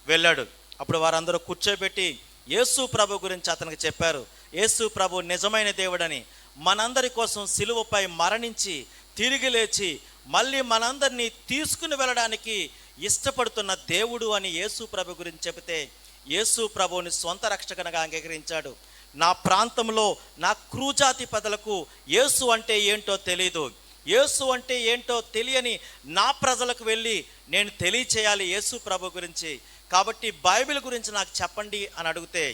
వెళ్ళాడు. అప్పుడు వారందరూ కూర్చోబెట్టి యేసు ప్రభు గురించి అతనికి చెప్పారు. యేసు ప్రభు నిజమైన దేవుడని, మనందరి కోసం సిలువపై మరణించి తిరిగి లేచి మళ్ళీ మనందరినీ తీసుకుని వెళ్ళడానికి ఇష్టపడుతున్న దేవుడు అని యేసు ప్రభు గురించి చెబితే యేసు ప్రభువుని సొంత రక్షకునిగా అంగీకరించాడు. నా ప్రాంతంలో నా క్రూజాతి ప్రజలకు యేసు అంటే ఏంటో తెలీదు, యేసు అంటే ఏంటో తెలియని నా ప్రజలకు వెళ్ళి నేను తెలియచేయాలి యేసు ప్రభు గురించి, కాబట్టి బైబిల్ గురించి నాకు చెప్పండి అని అడిగితే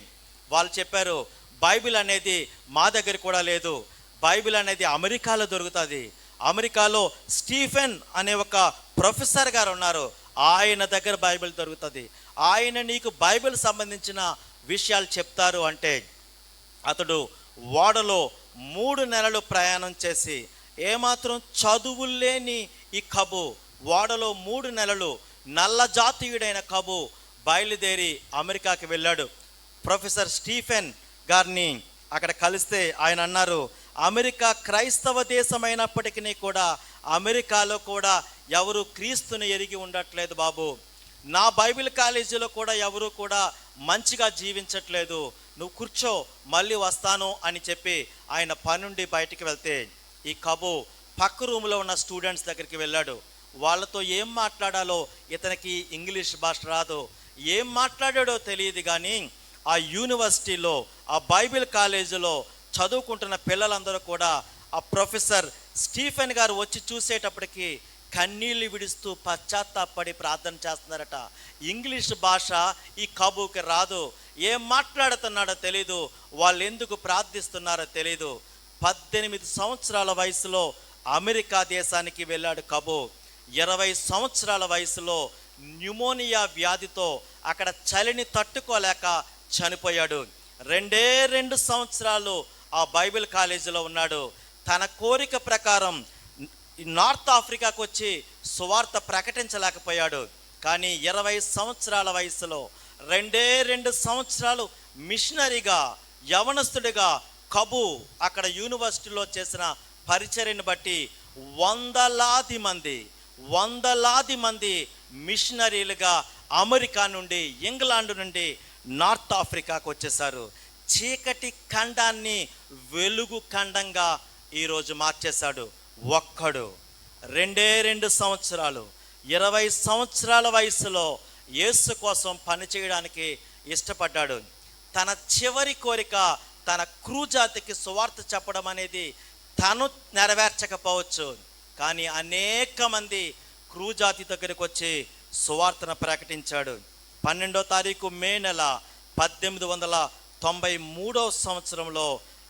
వాళ్ళు చెప్పారు, బైబిల్ అనేది మా దగ్గర కూడా లేదు, బైబిల్ అనేది అమెరికాలో దొరుకుతుంది, అమెరికాలో స్టీఫెన్ అనే ఒక ప్రొఫెసర్ గారు ఉన్నారు, ఆయన దగ్గర బైబిల్ దొరుకుతుంది, ఆయన నీకు బైబిల్ సంబంధించిన విషయాలు చెప్తారు అంటే అతడు ఓడలో 3 నెలలు ప్రయాణం చేసి ఏమాత్రం చదువులు లేని ఈ కబు ఓడలో 3 నెలలు నల్ల జాతీయుడైన కబు బయలుదేరి అమెరికాకి వెళ్ళాడు. ప్రొఫెసర్ స్టీఫెన్ గారిని అక్కడ కలిస్తే ఆయన అన్నారు, అమెరికా క్రైస్తవ దేశమైనప్పటికీ కూడా అమెరికాలో కూడా ఎవరు క్రీస్తుని ఎరిగి ఉండట్లేదు బాబు, నా బైబిల్ కాలేజీలో కూడా ఎవరు కూడా మంచిగా జీవించట్లేదు, నువ్వు కూర్చో మళ్ళీ వస్తాను అని చెప్పి ఆయన పని నుండి బయటికి వెళ్తే ఈ కబు పక్క రూమ్లో ఉన్న స్టూడెంట్స్ దగ్గరికి వెళ్ళాడు. వాళ్ళతో ఏం మాట్లాడాలో ఇతనికి ఇంగ్లీష్ భాష రాదు, ఏం మాట్లాడాడో తెలియదు, కానీ ఆ యూనివర్సిటీలో ఆ బైబిల్ కాలేజీలో చదువుకుంటున్న పిల్లలందరూ కూడా ఆ ప్రొఫెసర్ స్టీఫెన్ గారు వచ్చి చూసేటప్పటికి కన్నీళ్ళు విడుస్తూ పశ్చాత్తాపడి ప్రార్థన చేస్తున్నారట. ఇంగ్లీష్ భాష ఈ కబుకి రాదు, ఏం మాట్లాడుతున్నాడో తెలీదు, వాళ్ళు ఎందుకు ప్రార్థిస్తున్నారో తెలీదు. 18 సంవత్సరాల వయసులో అమెరికా దేశానికి వెళ్ళాడు కబు. 20 సంవత్సరాల వయసులో న్యూమోనియా వ్యాధితో అక్కడ చలిని తట్టుకోలేక చనిపోయాడు. 2 సంవత్సరాలు ఆ బైబిల్ కాలేజీలో ఉన్నాడు. తన కోరిక ప్రకారం నార్త్ ఆఫ్రికాకు వచ్చి సువార్త ప్రకటించలేకపోయాడు. కానీ 20 సంవత్సరాల వయసులో 2 సంవత్సరాలు మిషనరీగా యవనస్తుడిగా కబు అక్కడ యూనివర్సిటీలో చేసిన పరిచర్యను బట్టి వందలాది మంది మిషనరీలుగా అమెరికా నుండి ఇంగ్లాండ్ నుండి నార్త్ ఆఫ్రికాకు వచ్చేసారు. చీకటి ఖండాన్ని వెలుగు ఖండంగా ఈరోజు మార్చేశాడు ఒక్కడు. 2 సంవత్సరాలు 20 సంవత్సరాల వయసులో యేసు కోసం పనిచేయడానికి ఇష్టపడ్డాడు. తన చివరి కోరిక తన క్రూజాతికి సువార్త చెప్పడం అనేది తను నెరవేర్చకపోవచ్చు, కానీ అనేక మంది క్రూజాతి దగ్గరికి వచ్చి సువార్తను ప్రకటించాడు. 12వ తారీఖు మే నెల 1893 సంవత్సరంలో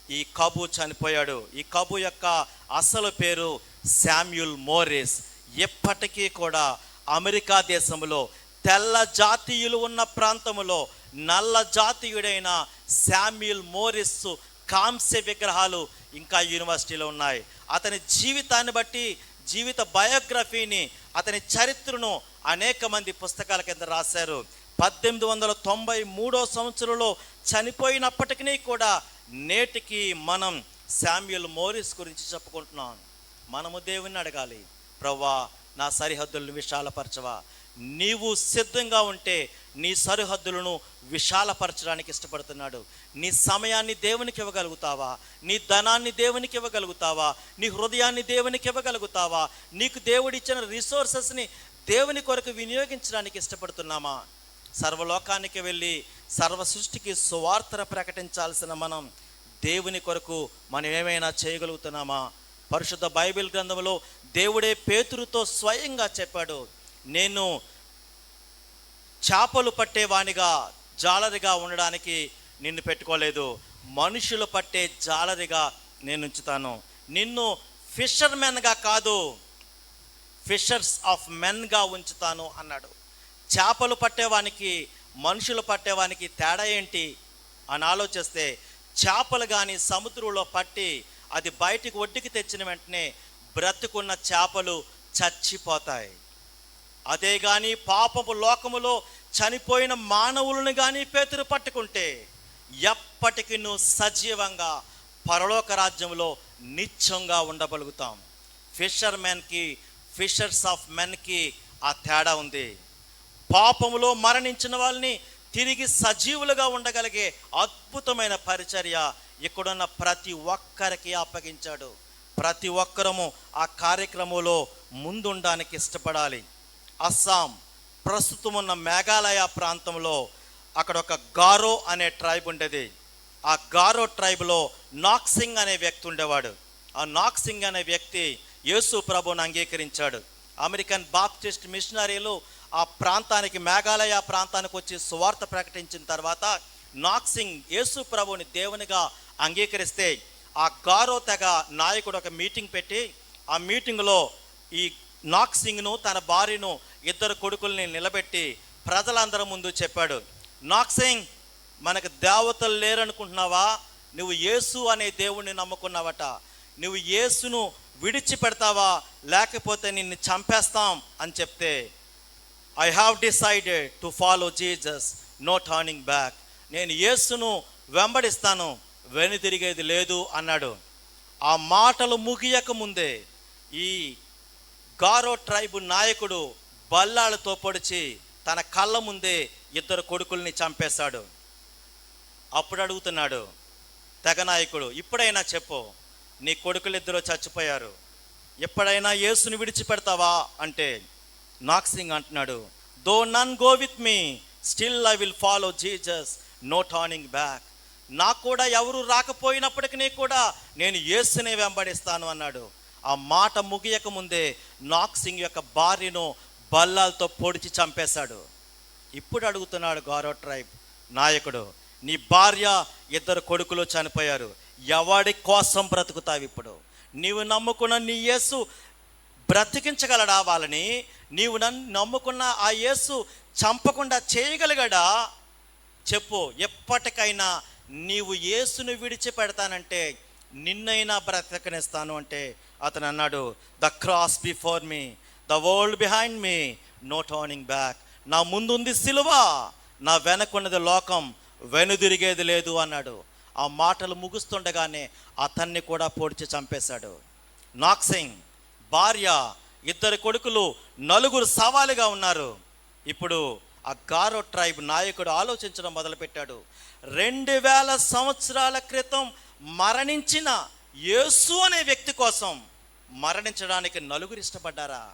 ఈ కబు చనిపోయాడు. ఈ కబు యొక్క అసలు పేరు శామ్యూల్ మోరిస్. ఇప్పటికీ కూడా అమెరికా దేశంలో తెల్ల జాతీయులు ఉన్న ప్రాంతంలో నల్ల జాతీయుడైన శామ్యూల్ మోరిస్ కాంస్య విగ్రహాలు ఇంకా యూనివర్సిటీలో ఉన్నాయి. అతని జీవితాన్ని బట్టి జీవిత బయోగ్రఫీని అతని చరిత్రను అనేక మంది పుస్తకాల కింద రాశారు. 1893 సంవత్సరంలో చనిపోయినప్పటికీ కూడా నేటికి మనం శామ్యూల్ మోరిస్ గురించి చెప్పుకుంటున్నాం. మనము దేవుణ్ణి అడగాలి, ప్రభువా నా సరిహద్దులను విశాలపరచవా. నీవు సిద్ధంగా ఉంటే నీ సరిహద్దులను విశాలపరచడానికి ఇష్టపడుతున్నాడు. నీ సమయాన్ని దేవునికి ఇవ్వగలుగుతావా? నీ ధనాన్ని దేవునికి ఇవ్వగలుగుతావా? నీ హృదయాన్ని దేవునికి ఇవ్వగలుగుతావా? నీకు దేవుడిచ్చిన రిసోర్సెస్ని దేవుని కొరకు వినియోగించడానికి ఇష్టపడుతున్నామా? సర్వలోకానికి వెళ్ళి సర్వ సృష్టికి సువార్తను ప్రకటించాల్సిన మనం దేవుని కొరకు మనం ఏమైనా చేయగలుగుతున్నామా? పరిశుద్ధ బైబిల్ గ్రంథంలో దేవుడే పేతురుతో స్వయంగా చెప్పాడు, నేను చేపలు పట్టేవానిగా జాలరిగా ఉండడానికి నిన్ను పెట్టుకోలేదు, మనుషులు పట్టే జాలరిగా నేను ఉంచుతాను. నిన్ను ఫిషర్మెన్గా కాదు, ఫిషర్స్ ఆఫ్ మెన్గా ఉంచుతాను అన్నాడు. చేపలు పట్టేవానికి మనుషులు పట్టేవానికి తేడా ఏంటి అని ఆలోచిస్తే, చేపలు కానీ సముద్రంలో పట్టి అది బయటికి ఒడ్డుకి తెచ్చిన వెంటనే బ్రతుకున్న చేపలు చచ్చిపోతాయి. అదే కానీ పాపపు లోకములో చనిపోయిన మానవులను కానీ పేతురు పట్టుకుంటే ఎప్పటికీ నువ్వు సజీవంగా పరలోక రాజ్యంలో నిత్యంగా ఉండగలుగుతాం. ఫిషర్మెన్కి, ఫిషర్స్ ఆఫ్ మెన్కి ఆ తేడా ఉంది. పాపములో మరణించిన వాళ్ళని తిరిగి సజీవులుగా ఉండగలిగే అద్భుతమైన పరిచర్య ఇక్కడున్న ప్రతి ఒక్కరికి అప్పగించాడు. ప్రతి ఒక్కరము ఆ కార్యక్రమంలో ముందుండడానికి ఇష్టపడాలి. అస్సాం, ప్రస్తుతం ఉన్న మేఘాలయ ప్రాంతంలో అక్కడ ఒక గారో అనే ట్రైబ్ ఉండేది. ఆ గారో ట్రైబ్లో నాక్సింగ్ అనే వ్యక్తి ఉండేవాడు. ఆ నాక్సింగ్ అనే వ్యక్తి యేసు ప్రభువును అంగీకరించాడు. అమెరికన్ బాప్టిస్ట్ మిషనరీలు ఆ ప్రాంతానికి, మేఘాలయ ప్రాంతానికి వచ్చి సువార్త ప్రకటించిన తర్వాత నాక్సింగ్ యేసు ప్రభువుని దేవునిగా అంగీకరిస్తే ఆ గారో తెగ నాయకుడు ఒక మీటింగ్ పెట్టి ఆ మీటింగ్లో ఈ నాక్సింగ్ను, తన భార్యను, ఇద్దరు కొడుకుల్ని నిలబెట్టి ప్రజలందరి ముందు చెప్పాడు, నాక్సింగ్, మనకు దేవతలు లేరనుకుంటున్నావా? నువ్వు యేసు అనే దేవుణ్ణి నమ్ముకున్నావట. నువ్వు యేసును విడిచిపెడతావా లేకపోతే నిన్ను చంపేస్తాం అని చెప్తే, I have decided to follow Jesus, no turning back. నేను యేసును వెంబడిస్తాను, వెనుతిరిగేది లేదు అన్నాడు. ఆ మాటలు ముగియక ముందే ఈ గారో ట్రైబు నాయకుడు బల్లాలతో పొడిచి తన కళ్ళ ముందే ఇద్దరు కొడుకుల్ని చంపేశాడు. అప్పుడు అడుగుతున్నాడు తెగ నాయకుడు, ఇప్పుడైనా చెప్పు, నీ కొడుకులు ఇద్దరు చచ్చిపోయారు, ఎప్పుడైనా యేసుని విడిచిపెడతావా అంటే నాక్సింగ్ అంటున్నాడు, though none go with me, still I will follow Jesus, no turning back. నాకు కూడా ఎవరు రాకపోయినప్పటికీ కూడా నేను యేసునే వెంబడిస్తాను అన్నాడు. ఆ మాట ముగియక ముందే నాక్సింగ్ యొక్క భార్యను బల్లాలతో పొడిచి చంపేశాడు. ఇప్పుడు అడుగుతున్నాడు గారో ట్రైబ్ నాయకుడు, నీ భార్య, ఇద్దరు కొడుకులు చనిపోయారు, ఎవడి కోసం బ్రతుకుతావు ఇప్పుడు? నీవు నమ్ముకున్న నీ యేసు బ్రతికించగలడా వాళ్ళని? నీవు నమ్ముకున్న ఆ యేసు చంపకుండా చేయగలిగాడా? చెప్పు. ఎప్పటికైనా నీవు యేసును విడిచిపెడతానంటే నిన్నైనా బ్రతకనిస్తాను అంటే అతను అన్నాడు, the cross before me, the world behind me, no turning back. నా ముందుంది సిలువ, నా వెనకున్నది లోకం, వెనుదిరిగేది లేదు అన్నాడు. ఆ మాటలు ముగుస్తుండగానే అతన్ని కూడా పొడిచి చంపేశాడు. నాక్సింగ్ భార్య, ఇద్దరు కొడుకులు, నలుగురు సవాలుగా ఉన్నారు. ఇప్పుడు ఆ గారో ట్రైబ్ నాయకుడు ఆలోచించడం మొదలుపెట్టాడు. 2000 సంవత్సరాల క్రితం మరణించిన యేసు అనే వ్యక్తి కోసం మరణించడానికి నలుగురు ఇష్టపడ్డారా?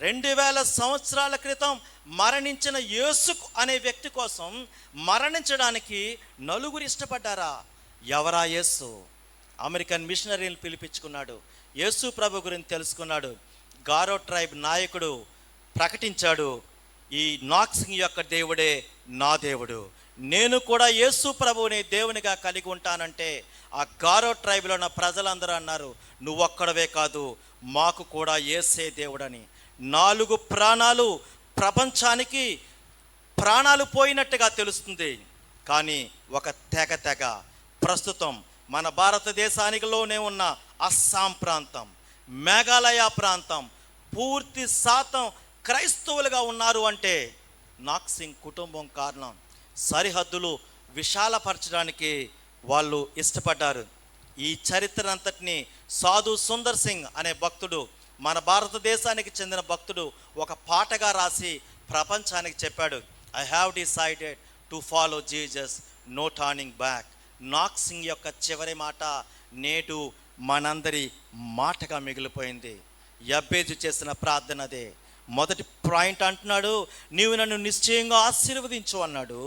2000 సంవత్సరాల క్రితం మరణించిన యేసు అనే వ్యక్తి కోసం మరణించడానికి నలుగురు ఇష్టపడ్డారా? ఎవరా యేసు? అమెరికన్ మిషనరీని పిలిపించుకున్నాడు. యేసు ప్రభు గురించి తెలుసుకున్నాడు. గారో ట్రైబ్ నాయకుడు ప్రకటించాడు, ఈ నాక్సింగ్ యొక్క దేవుడే నా దేవుడు, నేను కూడా యేసు ప్రభువుని దేవునిగా కలిగి ఉంటానంటే ఆ గారో ట్రైబ్లో ఉన్న ప్రజలందరూ అన్నారు, నువ్వొక్కడవే కాదు, మాకు కూడా యేసే దేవుడని. 4 ప్రాణాలు, ప్రపంచానికి ప్రాణాలు పోయినట్టుగా తెలుస్తుంది. కానీ ఒక తెగ ప్రస్తుతం మన భారతదేశానికిలోనే ఉన్న అస్సాం ప్రాంతం, మేఘాలయ ప్రాంతం పూర్తి శాతం క్రైస్తవులుగా ఉన్నారు అంటే నాక్సింగ్ కుటుంబం కారణం. సరిహద్దులు విశాలపరచడానికి వాళ్ళు ఇష్టపడ్డారు. ఈ చరిత్ర అంతటిని సాధు సుందర్ సింగ్ అనే భక్తుడు, మన భారతదేశానికి చెందిన భక్తుడు, ఒక పాటగా రాసి ప్రపంచానికి చెప్పాడు, I have decided to follow Jesus, no turning back. Nokseng యొక్క చివరి మాట నేడు మనందరి మాటగా మిగిలిపోయింది. యబ్బేజు చేసిన ప్రార్థన అదే. మొదటి పాయింట్ అంటున్నాడు, నీవు నన్ను నిశ్చయంగా ఆశీర్వదించు అన్నాడు.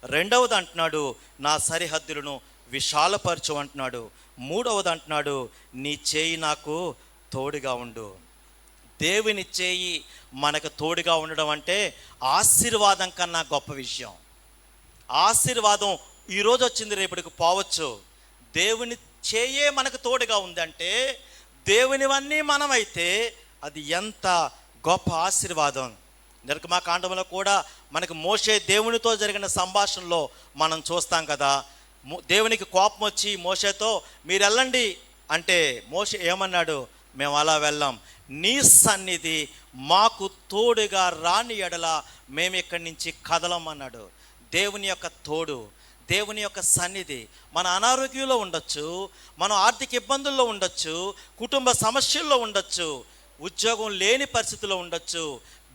రెండవది అంటున్నాడు, నా సరిహద్దులను విశాలపరచు అంటున్నాడు. మూడవది అంటున్నాడు, నీ చేయి నాకు తోడుగా ఉండు. దేవుని చేయి మనకు తోడుగా ఉండడం అంటే ఆశీర్వాదం కన్నా గొప్ప విషయం. ఆశీర్వాదం ఈరోజు వచ్చింది, రేపటికి పోవచ్చు. దేవుని చేయే మనకు తోడుగా ఉందంటే దేవునివన్నీ మనమైతే అది ఎంత గొప్ప ఆశీర్వాదం. నిర్గమకాండంలో కూడా మనకు మోషే దేవునితో జరిగిన సంభాషణలో మనం చూస్తాం కదా. దేవునికి కోపం వచ్చి మోషేతో మీరు వెళ్ళండి అంటే మోషే ఏమన్నాడు, మేము అలా వెళ్ళాం, నీ సన్నిధి మాకు తోడుగా రాని ఎడల మేము ఇక్కడి నుంచి కదలం అన్నాడు. దేవుని యొక్క తోడు, దేవుని యొక్క సన్నిధి. మన అనారోగ్యంలో ఉండొచ్చు, మనం ఆర్థిక ఇబ్బందుల్లో ఉండొచ్చు, కుటుంబ సమస్యల్లో ఉండొచ్చు, ఉద్యోగం లేని పరిస్థితిలో ఉండొచ్చు,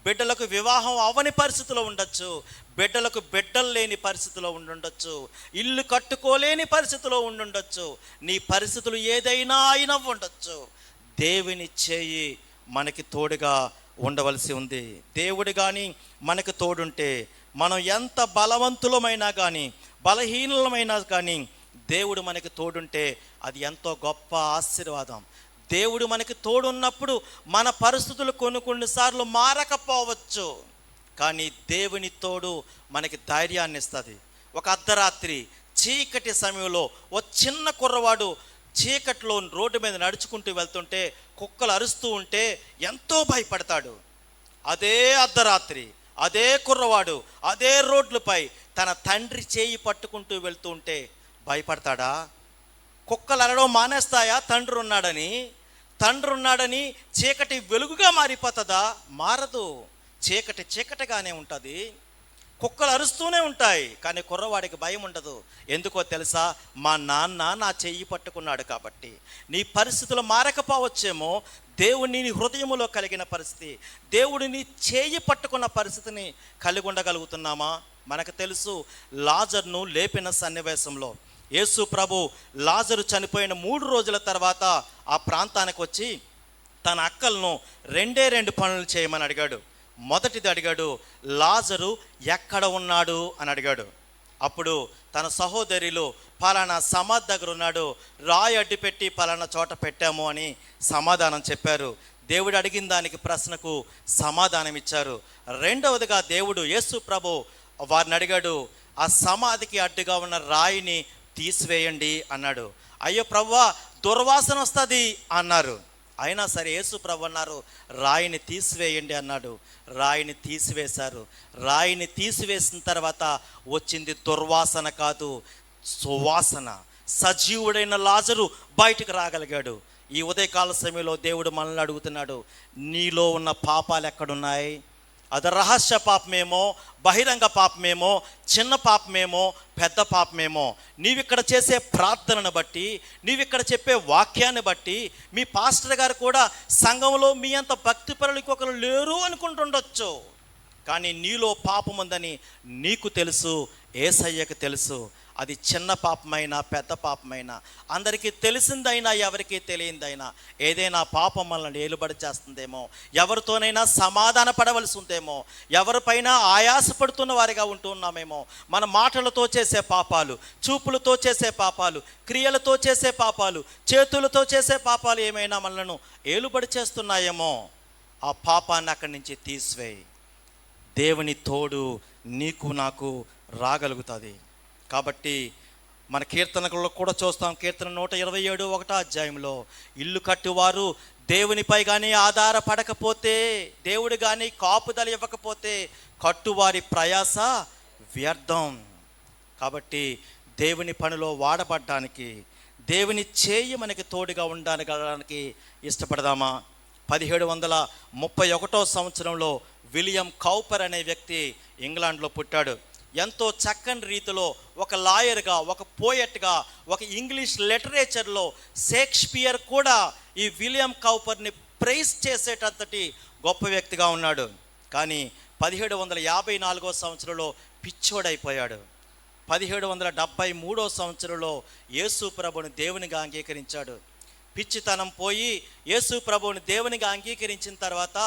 బిడ్డలకు వివాహం అవ్వని పరిస్థితిలో ఉండొచ్చు, బిడ్డలకు బిడ్డలు లేని పరిస్థితిలో ఉండుండొచ్చు, ఇల్లు కట్టుకోలేని పరిస్థితిలో ఉండుండొచ్చు. నీ పరిస్థితులు ఏదైనా అయినా ఉండొచ్చు. దేవుని చేయి మనకి తోడుగా ఉండవలసి ఉంది. దేవుడు కానీ మనకు తోడుంటే మనం ఎంత బలవంతులమైనా కానీ బలహీనులమైనా కానీ దేవుడు మనకి తోడుంటే అది ఎంతో గొప్ప ఆశీర్వాదం. దేవుడు మనకి తోడున్నప్పుడు మన పరిస్థితులు కొన్నిసార్లు మారకపోవచ్చు, కానీ దేవుని తోడు మనకి ధైర్యాన్ని ఇస్తుంది. ఒక అర్ధరాత్రి చీకటి సమయంలో ఓ చిన్న కుర్రవాడు చీకట్లో రోడ్డు మీద నడుచుకుంటూ వెళ్తుంటే కుక్కలు అరుస్తూ ఉంటే ఎంతో భయపడతాడు. అదే అర్ధరాత్రి అదే కుర్రవాడు అదే రోడ్లపై తన తండ్రి చేయి పట్టుకుంటూ వెళ్తూ ఉంటే భయపడతాడా? కుక్కలు అరవడం మానేస్తాయా? తండ్రి ఉన్నాడని చీకటి వెలుగుగా మారిపోతుందా? మారదు. చీకటి చీకటిగానే ఉంటుంది. కుక్కలు అరుస్తూనే ఉంటాయి, కానీ కుర్రవాడికి భయం ఉండదు. ఎందుకో తెలుసా? మా నాన్న నా చెయ్యి పట్టుకున్నాడు కాబట్టి. నీ పరిస్థితులు మారకపోవచ్చేమో, దేవుని నీ హృదయంలో కలిగిన పరిస్థితి, దేవుడిని చేయి పట్టుకున్న పరిస్థితిని కలిగి ఉండగలుగుతున్నామా? మనకు తెలుసు, లాజర్ను లేపిన సన్నివేశంలో యేసు ప్రభు లాజరు చనిపోయిన 3 రోజుల తర్వాత ఆ ప్రాంతానికి వచ్చి తన అక్కలను 2 పనులు చేయమని అడిగాడు. మొదటిది అడిగాడు, లాజరు ఎక్కడ ఉన్నాడు అని అడిగాడు. అప్పుడు తన సహోదరులు పలానా సమాధి దగ్గర ఉన్నాడు, రాయి అడ్డు పెట్టి పలానా చోట పెట్టాము అని సమాధానం చెప్పారు. దేవుడు అడిగిన దానికి ప్రశ్నకు సమాధానం ఇచ్చారు. రెండవదిగా దేవుడు యేసు ప్రభు వారిని అడిగాడు, ఆ సమాధికి అడ్డుగా ఉన్న రాయిని తీసివేయండి అన్నాడు. అయ్యో ప్రభువా, దుర్వాసన వస్తుంది అన్నారు. అయినా సరే యేసు ప్రభు అన్నారు, రాయిని తీసివేయండి అన్నాడు. రాయిని తీసివేశారు. రాయిని తీసివేసిన తర్వాత వచ్చింది దుర్వాసన కాదు, సువాసన. సజీవుడైన లాజరు బయటకు రాగలిగాడు. ఈ ఉదయకాల సమయంలో దేవుడు మనల్ని అడుగుతున్నాడు, నీలో ఉన్న పాపాలు ఎక్కడున్నాయి? అది రహస్య పాపమేమో, బహిరంగ పాపమేమో, చిన్న పాపమేమో, పెద్ద పాపమేమో, నీవిక్కడ చేసే ప్రార్థనను బట్టి, నీవిక్కడ చెప్పే వాక్యాన్ని బట్టి, మీ పాస్టర్ గారు కూడా సంఘంలో మీ అంత భక్తిపరులు ఇంకొకరు లేరు అనుకుంటుండొచ్చు. కానీ నీలో పాపం ఉందని నీకు తెలుసు, యేసయ్యకు తెలుసు. అది చిన్న పాపమైనా పెద్ద పాపమైనా, అందరికీ తెలిసిందైనా ఎవరికీ తెలియందైనా, ఏదైనా పాపం మనల్ని ఏలుబడి చేస్తుందేమో, ఎవరితోనైనా సమాధాన పడవలసి ఉందేమో, ఎవరిపైనా ఆయాసపడుతున్న వారిగా ఉంటున్నామేమో, మన మాటలతో చేసే పాపాలు, చూపులతో చేసే పాపాలు, క్రియలతో చేసే పాపాలు, చేతులతో చేసే పాపాలు ఏమైనా మనలను ఏలుబడి చేస్తున్నాయేమో, ఆ పాపాన్ని అక్కడి నుంచి తీసివేయి. దేవుని తోడు నీకు నాకు రాగలుగుతుంది. కాబట్టి మన కీర్తనలో కూడా చూస్తాం. కీర్తన 127 1వ అధ్యాయంలో, ఇల్లు కట్టువారు దేవునిపై కానీ ఆధారపడకపోతే, దేవుడు కానీ కాపుదల ఇవ్వకపోతే కట్టువారి ప్రయాస వ్యర్థం. కాబట్టి దేవుని పనిలో వాడబడ్డానికి, దేవుని చేయి మనకి తోడుగా ఉండడానికి ఇష్టపడదామా? 1731 సంవత్సరంలో విలియం కౌపర్ అనే వ్యక్తి ఇంగ్లాండ్లో పుట్టాడు. ఎంతో చక్కని రీతిలో ఒక లాయర్గా, ఒక పోయట్గా, ఒక ఇంగ్లీష్ లిటరేచర్లో షేక్స్పియర్ కూడా ఈ విలియం కౌపర్ని ప్రైజ్ చేసేటంతటి గొప్ప వ్యక్తిగా ఉన్నాడు. కానీ 1754 సంవత్సరంలో పిచ్చోడైపోయాడు. 1773 సంవత్సరంలో యేసు ప్రభువుని దేవునిగా అంగీకరించాడు. పిచ్చితనం పోయి యేసు ప్రభువుని దేవునిగా అంగీకరించిన తర్వాత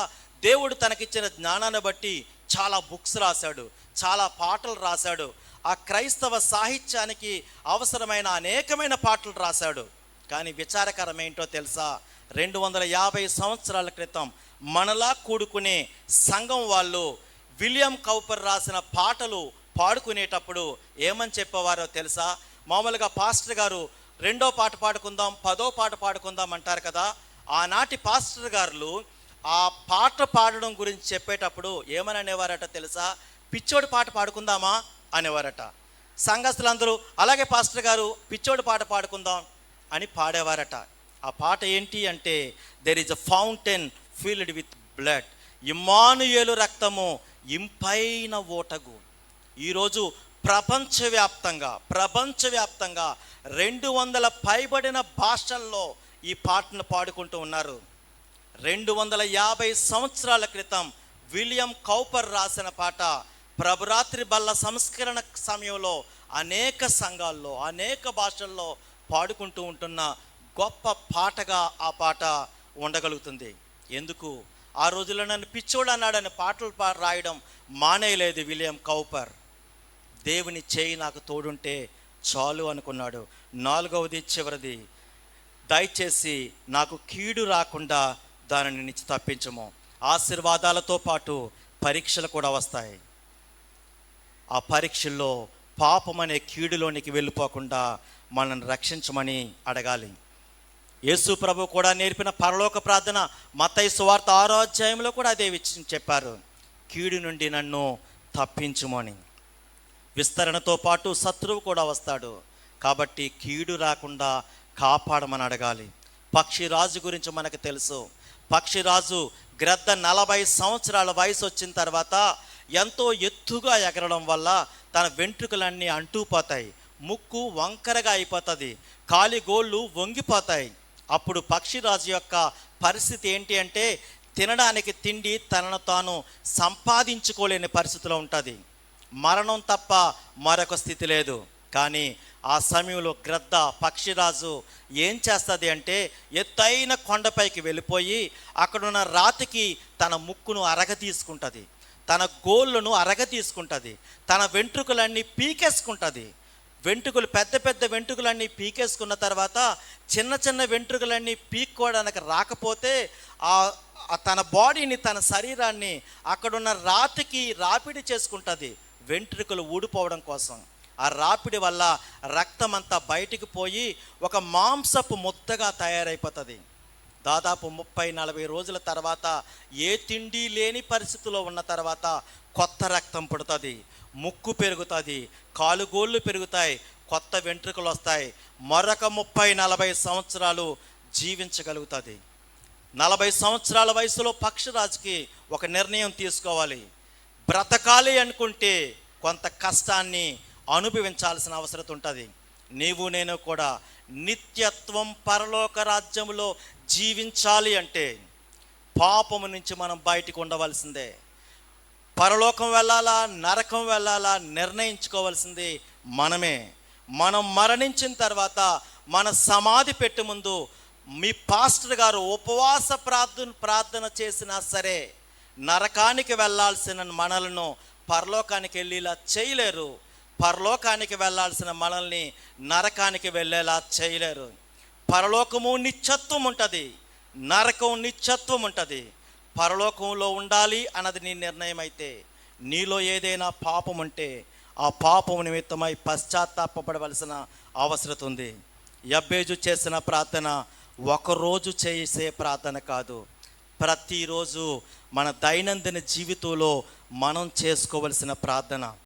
దేవుడు తనకిచ్చిన జ్ఞానాన్ని బట్టి చాలా బుక్స్ రాశాడు, చాలా పాటలు రాశాడు. ఆ క్రైస్తవ సాహిత్యానికి అవసరమైన అనేకమైన పాటలు రాశాడు. కానీ విచారకరం ఏంటో తెలుసా? 250 సంవత్సరాల క్రితం మనలా కూడుకునే సంఘం వాళ్ళు విలియం కౌపర్ రాసిన పాటలు పాడుకునేటప్పుడు ఏమని చెప్పేవారో తెలుసా? మామూలుగా పాస్టర్ గారు 2వ పాట పాడుకుందాం, 10వ పాట పాడుకుందాం అంటారు కదా. ఆనాటి పాస్టర్ గారు ఆ పాట పాడడం గురించి చెప్పేటప్పుడు ఏమని అనేవారట తెలుసా? పిచ్చోడి పాట పాడుకుందామా అనేవారట. సంఘస్థులందరూ అలాగే పాస్టర్ గారు పిచ్చోడి పాట పాడుకుందాం అని పాడేవారట. ఆ పాట ఏంటి అంటే, there is a fountain filled with blood, Immanuel రక్తము ఇంపైన ఓటగు. ఈరోజు ప్రపంచవ్యాప్తంగా 200 పైబడిన భాషల్లో ఈ పాటను పాడుకుంటూ ఉన్నారు. 250 సంవత్సరాల క్రితం విలియం కౌపర్ రాసిన పాట ప్రభురాత్రి బల్ల సంస్కరణ సమయంలో అనేక సంఘాల్లో అనేక భాషల్లో పాడుకుంటూ ఉంటున్న గొప్ప పాటగా ఆ పాట ఉండగలుగుతుంది. ఎందుకు? ఆ రోజుల్లో నన్ను పిచ్చోడు అన్నాడని పాటలు రాయడం మానేయలేదు విలియం కౌపర్. దేవుని చేయి నాకు తోడుంటే చాలు అనుకున్నాడు. 4వది చివరిది, దయచేసి నాకు కీడు రాకుండా దానిని నుంచి తప్పించము. ఆశీర్వాదాలతో పాటు పరీక్షలు కూడా వస్తాయి. ఆ పరీక్షల్లో పాపం అనే కీడులోనికి వెళ్ళిపోకుండా మనల్ని రక్షించమని అడగాలి. యేసు ప్రభు కూడా నేర్పిన పరలోక ప్రార్థన మత్తయి సువార్త 6వ అధ్యాయంలో కూడా అదే చెప్పారు, కీడు నుండి నన్ను తప్పించుమని. విస్తరణతో పాటు శత్రువు కూడా వస్తాడు, కాబట్టి కీడు రాకుండా కాపాడమని అడగాలి. పక్షిరాజు గురించి మనకు తెలుసు. పక్షిరాజు గ్రద్ద 40 సంవత్సరాల వయసు వచ్చిన తర్వాత ఎంతో ఎత్తుగా ఎగరడం వల్ల తన వెంట్రుకలన్నీ అంటూపోతాయి, ముక్కు వంకరగా అయిపోతుంది, కాలిగోళ్ళు వంగిపోతాయి. అప్పుడు పక్షిరాజు యొక్క పరిస్థితి ఏంటి అంటే తినడానికి తిండి తనను తాను సంపాదించుకోలేని పరిస్థితిలో ఉంటుంది. మరణం తప్ప మరొక స్థితి లేదు. కానీ ఆ సమయంలో గ్రద్ద పక్షిరాజు ఏం చేస్తుంది అంటే ఎత్తైన కొండపైకి వెళ్ళిపోయి అక్కడున్న రాతికి తన ముక్కును అరగతీసుకుంటుంది, తన గోళ్ళను అరగతీసుకుంటుంది, తన వెంట్రుకలన్నీ పీకేసుకుంటుంది. వెంట్రుకలు పెద్ద పెద్ద వెంట్రుకలన్నీ పీకేసుకున్న తర్వాత చిన్న చిన్న వెంట్రుకలన్నీ పీక్కోవడానికి రాకపోతే తన బాడీని తన శరీరాన్ని అక్కడున్న రాతికి రాపిడి చేసుకుంటుంది వెంట్రుకలు ఊడిపోవడం కోసం. ఆ రాపిడి వల్ల రక్తం అంతా బయటికి పోయి ఒక మాంసపు ముద్దగా తయారైపోతుంది. దాదాపు 30-40 రోజుల తర్వాత ఏ తిండి లేని పరిస్థితిలో ఉన్న తర్వాత కొత్త రక్తం పుడుతుంది, ముక్కు పెరుగుతుంది, కాలుగోళ్ళు పెరుగుతాయి, కొత్త వెంట్రుకలు వస్తాయి. మరొక 30-40 సంవత్సరాలు జీవించగలుగుతుంది. 40 సంవత్సరాల వయసులో పక్షిరాజుకి ఒక నిర్ణయం తీసుకోవాలి. బ్రతకాలి అనుకుంటే కొంత కష్టాన్ని అనుభవించాల్సిన అవసరం ఉంటుంది. నీవు నేను కూడా నిత్యత్వం పరలోక రాజ్యంలో జీవించాలి అంటే పాపము నుంచి మనం బయటికి ఉండవలసిందే. పరలోకం వెళ్ళాలా నరకం వెళ్ళాలా నిర్ణయించుకోవాల్సింది మనమే. మనం మరణించిన తర్వాత మన సమాధి పెట్టే ముందు మీ పాస్టర్ గారు ఉపవాస ప్రార్థన చేసినా సరే నరకానికి వెళ్ళాల్సిన మనలను పరలోకానికి వెళ్ళేలా చేయలేరు, పరలోకానికి వెళ్ళాల్సిన మనల్ని నరకానికి వెళ్ళేలా చేయలేరు. పరలోకము నిత్యత్వం ఉంటుంది, నరకం నిత్యత్వం ఉంటుంది. పరలోకంలో ఉండాలి అన్నది నీ నిర్ణయం అయితే నీలో ఏదైనా పాపం ఉంటే ఆ పాపం నిమిత్తమై పశ్చాత్తాపపడవలసిన అవసరం ఉంది. యబ్బేజు చేసిన ప్రార్థన ఒకరోజు చేసే ప్రార్థన కాదు, ప్రతిరోజు మన దైనందిన జీవితంలో మనం చేసుకోవలసిన ప్రార్థన.